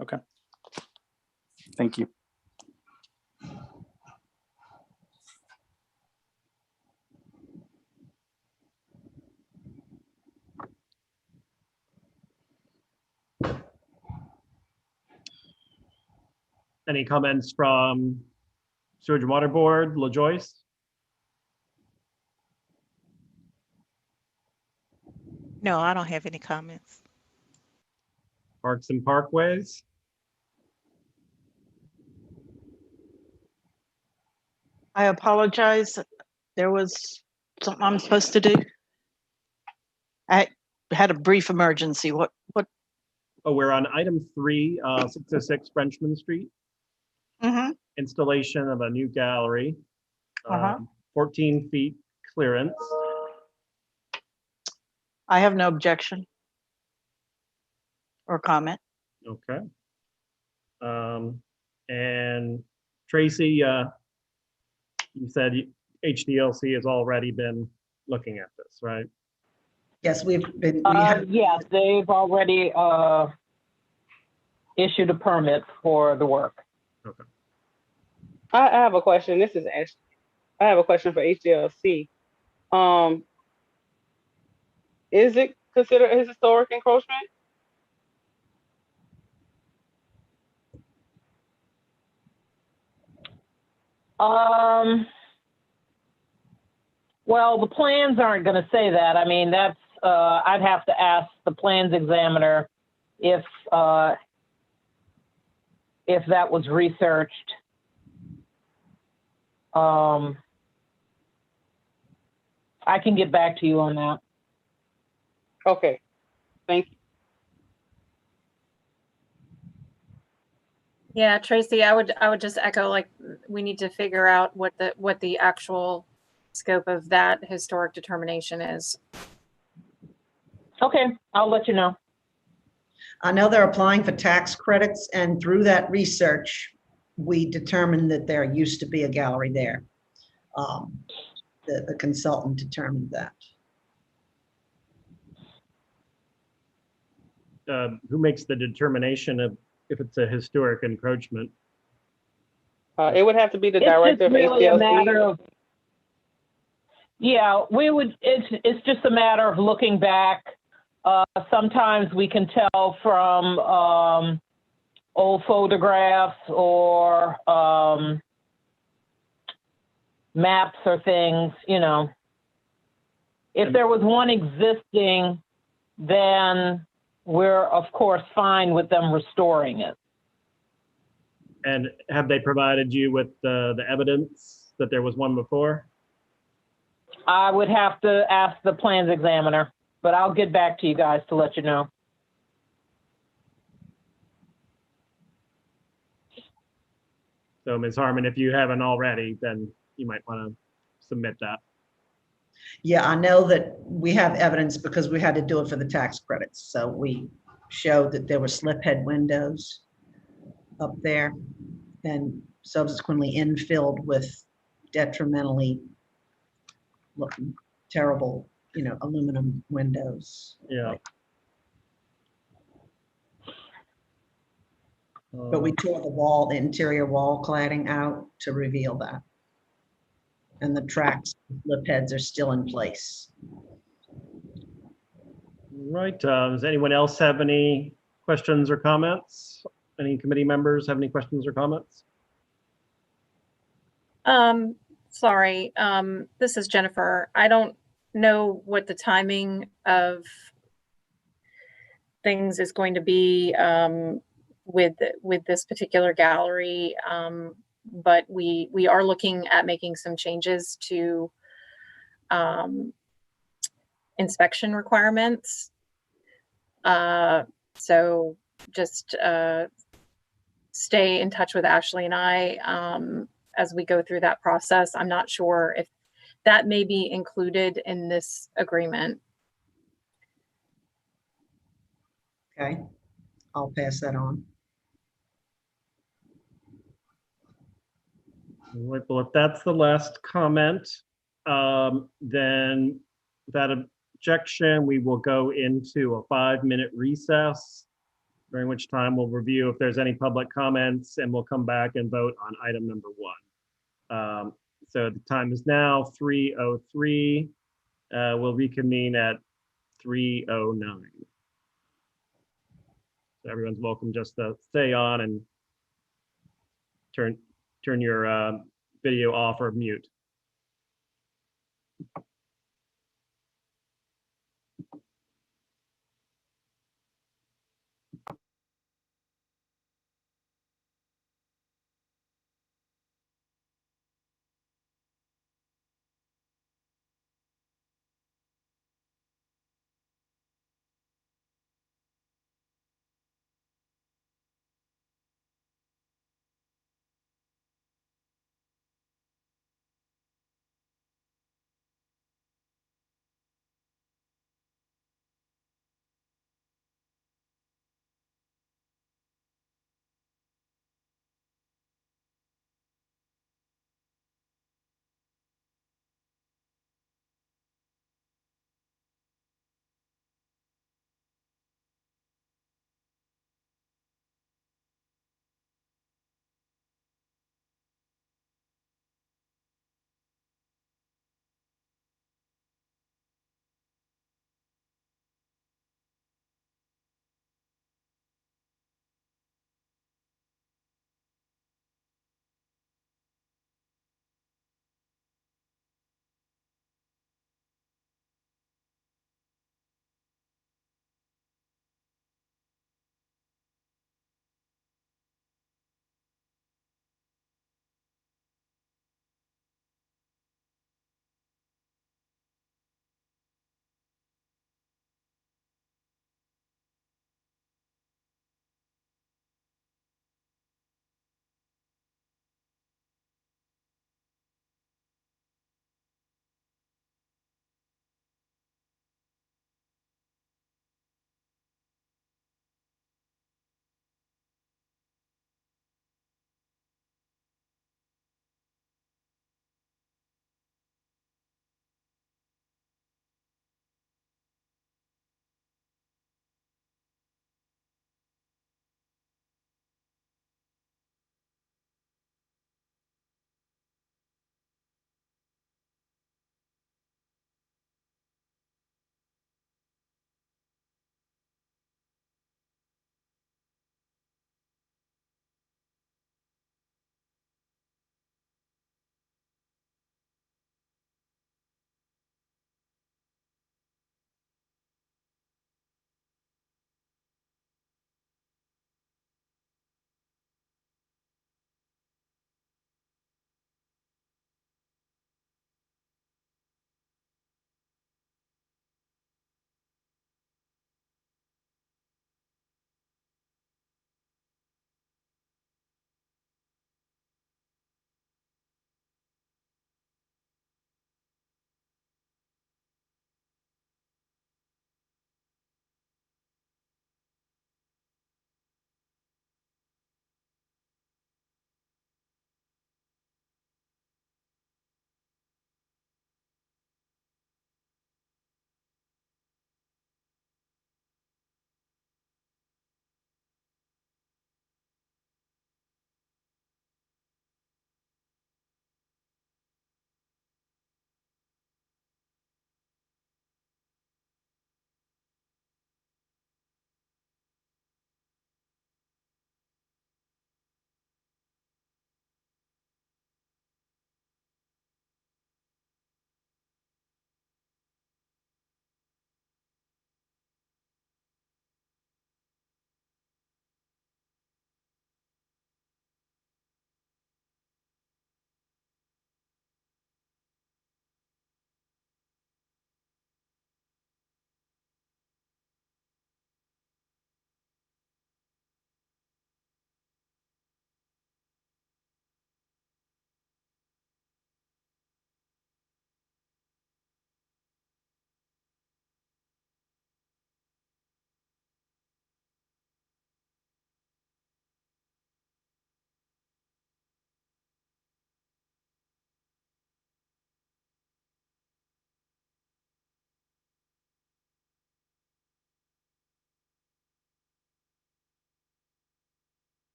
Okay. Thank you. Any comments from Sewage and Water Board, LaJoyce? No, I don't have any comments. Parks and Parkways? I apologize. There was something I'm supposed to do. I had a brief emergency. What? Oh, we're on item 3, 606 Frenchman Street. Mm-hmm. Installation of a new gallery. Uh-huh. 14 feet clearance. I have no objection or comment. Okay. And Tracy, you said HDLC has already been looking at this, right? Yes, we Yes, they've already issued a permit for the work. Okay. I have a question. This is Ashley. I have a question for HDLC. Is it considered a historic encroachment? Well, the plans aren't going to say that. I mean, that's I'd have to ask the plans examiner if that was researched. I can get back to you on that. Okay, thank you. Yeah, Tracy, I would just echo, like, we need to figure out what the actual scope of that historic determination is. Okay, I'll let you know. I know they're applying for tax credits, and through that research, we determined that there used to be a gallery there. The consultant determined that. Who makes the determination of if it's a historic encroachment? It would have to be the It's director of just really a matter HDLC. of, yeah, it's just a matter of looking back. Sometimes we can tell from old photographs or maps or things, you know. If there was one existing then we're of course fine with them restoring it. And have they provided you with the evidence that there was one before? I would have to ask the plans examiner, but I'll get back to you guys to let you know. So Ms. Harmon, if you haven't already, then you might want to submit that. Yeah, I know that we have evidence because we had to do it for the tax credits. So we showed that there were slip head windows up there and subsequently infilled with detrimentally looking terrible, aluminum windows. Yeah. But we tore the interior wall cladding out to reveal that. And the tracks, lip heads are still in place. Right. Does anyone else have any questions or comments? Any committee members have any questions or comments? Sorry, this is Jennifer. I don't know what the timing of things is going to be with this particular gallery, but we are looking at making some changes to inspection requirements. So just stay in touch with Ashley and I as we go through that process. I'm not sure if that may be included in this agreement. Okay, I'll pass that on. All right, well, if that's the last comment, then without objection, we will go into a 5-minute recess, during which time we'll review if there's any public comments, and we'll come back and vote on item number 1. So the time is now 3:03. We'll reconvene at 3:09. So everyone's welcome just to stay on and turn your video off or mute.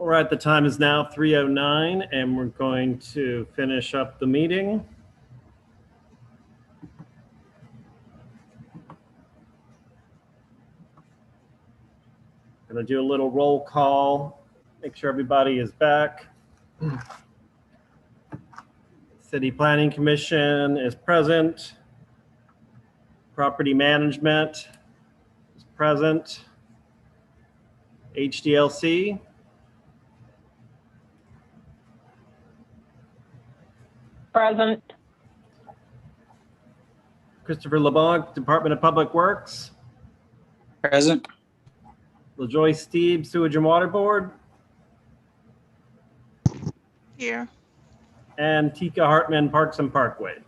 All right, the time is now 3:09 and we're going to finish up the meeting. Going to do a little roll call, make sure everybody is back. City Planning Commission is present. Property Management is present. HDLC. Present. Christopher LeBlanc, Department of Public Works. Present. LaJoy Steeb, Sewage and Water Board. Here. And Tika Hartman, Parks and Parkways.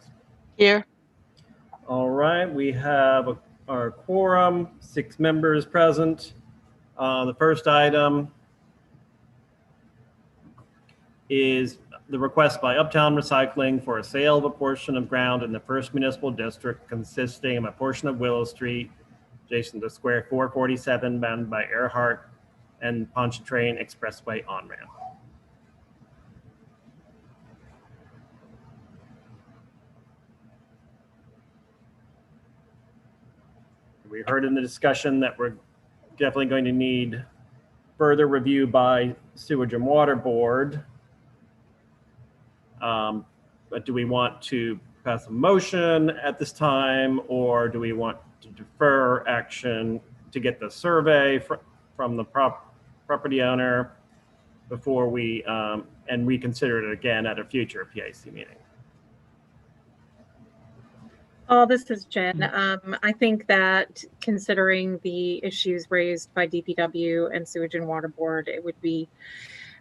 Here. All right, we have our quorum, 6 members present. The first item is the request by Uptown Recycling for a sale of a portion of ground in the first municipal district consisting of a portion of Willow Street adjacent to Square 447 bounded by Earhart and Pontchartrain Expressway on-ramp. We heard in the discussion that we're definitely going to need further review by Sewage and Water Board. But do we want to pass a motion at this time, or do we want to defer action to get the survey from the property owner before we and reconsider it again at a future PIC meeting? Oh, this is Jen. I think that considering the issues raised by DPW and Sewage and Water Board, it would be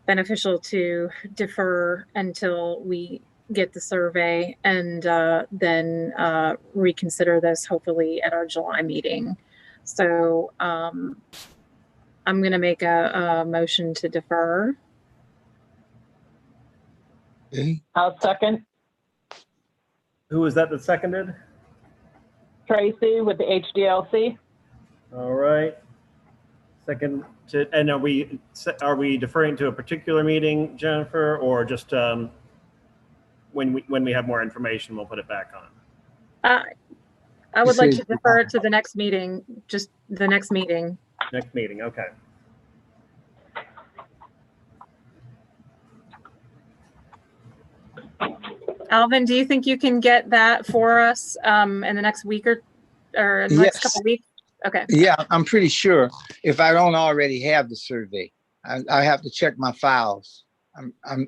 beneficial to defer until we get the survey and then reconsider this hopefully at our July meeting. So I'm going to make a motion to defer. Okay. I'll second. Who was that seconded? Tracy with the HDLC. All right. Second to, and are we deferring to a particular meeting, Jennifer, or just when we have more information, we'll put it back on? I would like to defer to the next meeting, just the next meeting. Next meeting, okay. Alvin, do you think you can get that for us in the next week or in the next couple of weeks? Okay. Yeah, I'm pretty sure if I don't already have the survey, I have to check my files.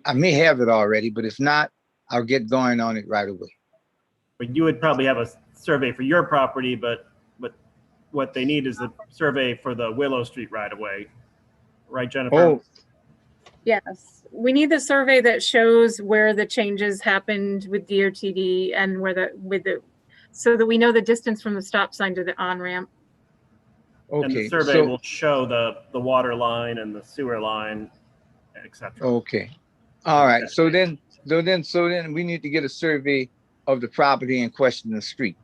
I may have it already, but if not, I'll get going on it right away. But you would probably have a survey for your property, but what they need is a survey for the Willow Street right away. Right, Jennifer? Oh, Yes, we need the survey that shows where the changes happened with DOTD and where so that we know the distance from the stop sign to the on-ramp. okay. And the survey will show the water line and the sewer line, etc. Okay. All right. So then we need to get a survey of the property in question, the street.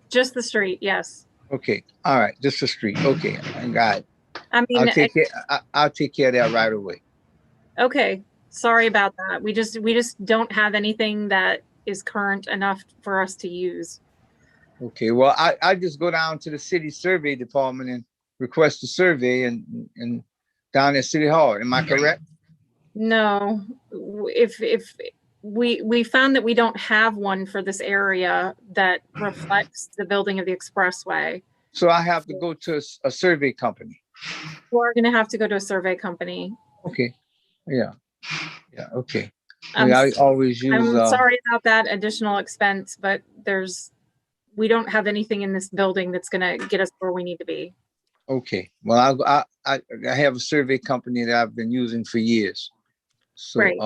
Just the street, yes. Okay. All right. Just the street. Okay. I got it. I mean, I'll take care of that right away. okay. Sorry about that. We just don't have anything that is current enough for us to use. Okay. Well, I just go down to the city survey department and request a survey and down at City Hall. Am I correct? No, if we found that we don't have one for this area that reflects the building of the expressway. So I have to go to a survey company. We're going to have to go to a survey company. Okay. Yeah. Yeah. Okay. I'm I always use. I'm sorry about that additional expense, but we don't have anything in this building that's going to get us where we need to be. Okay. Well, I have a survey company that I've been using for years. So, Great.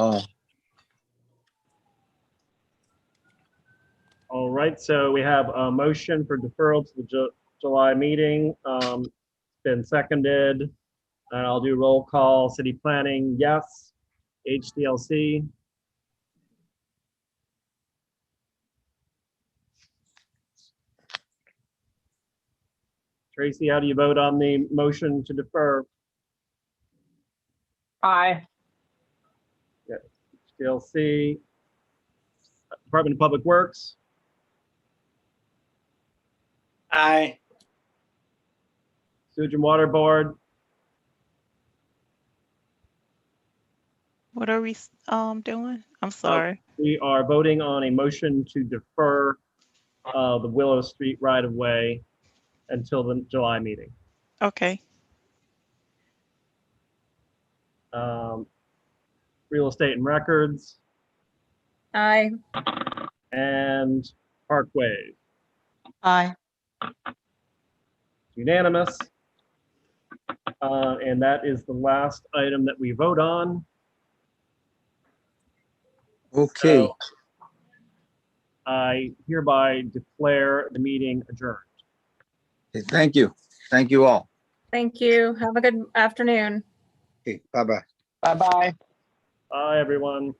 All right, so we have a motion for deferral to the July meeting. It's been seconded. And I'll do roll call. City Planning, yes. HDLC. Tracy, how do you vote on the motion to defer? Aye. TLC, Department of Public Works, Aye. Sewage and Water Board, What are we doing? I'm sorry. we are voting on a motion to defer the Willow Street right-of-way until the July meeting. Okay. Real Estate and Records, Aye. and Parkway. Aye. Unanimous. And that is the last item that we vote on. Okay, So I hereby declare the meeting adjourned. thank you. Thank you all. Thank you. Have a good afternoon. Okay, bye-bye. Bye-bye. Bye, everyone.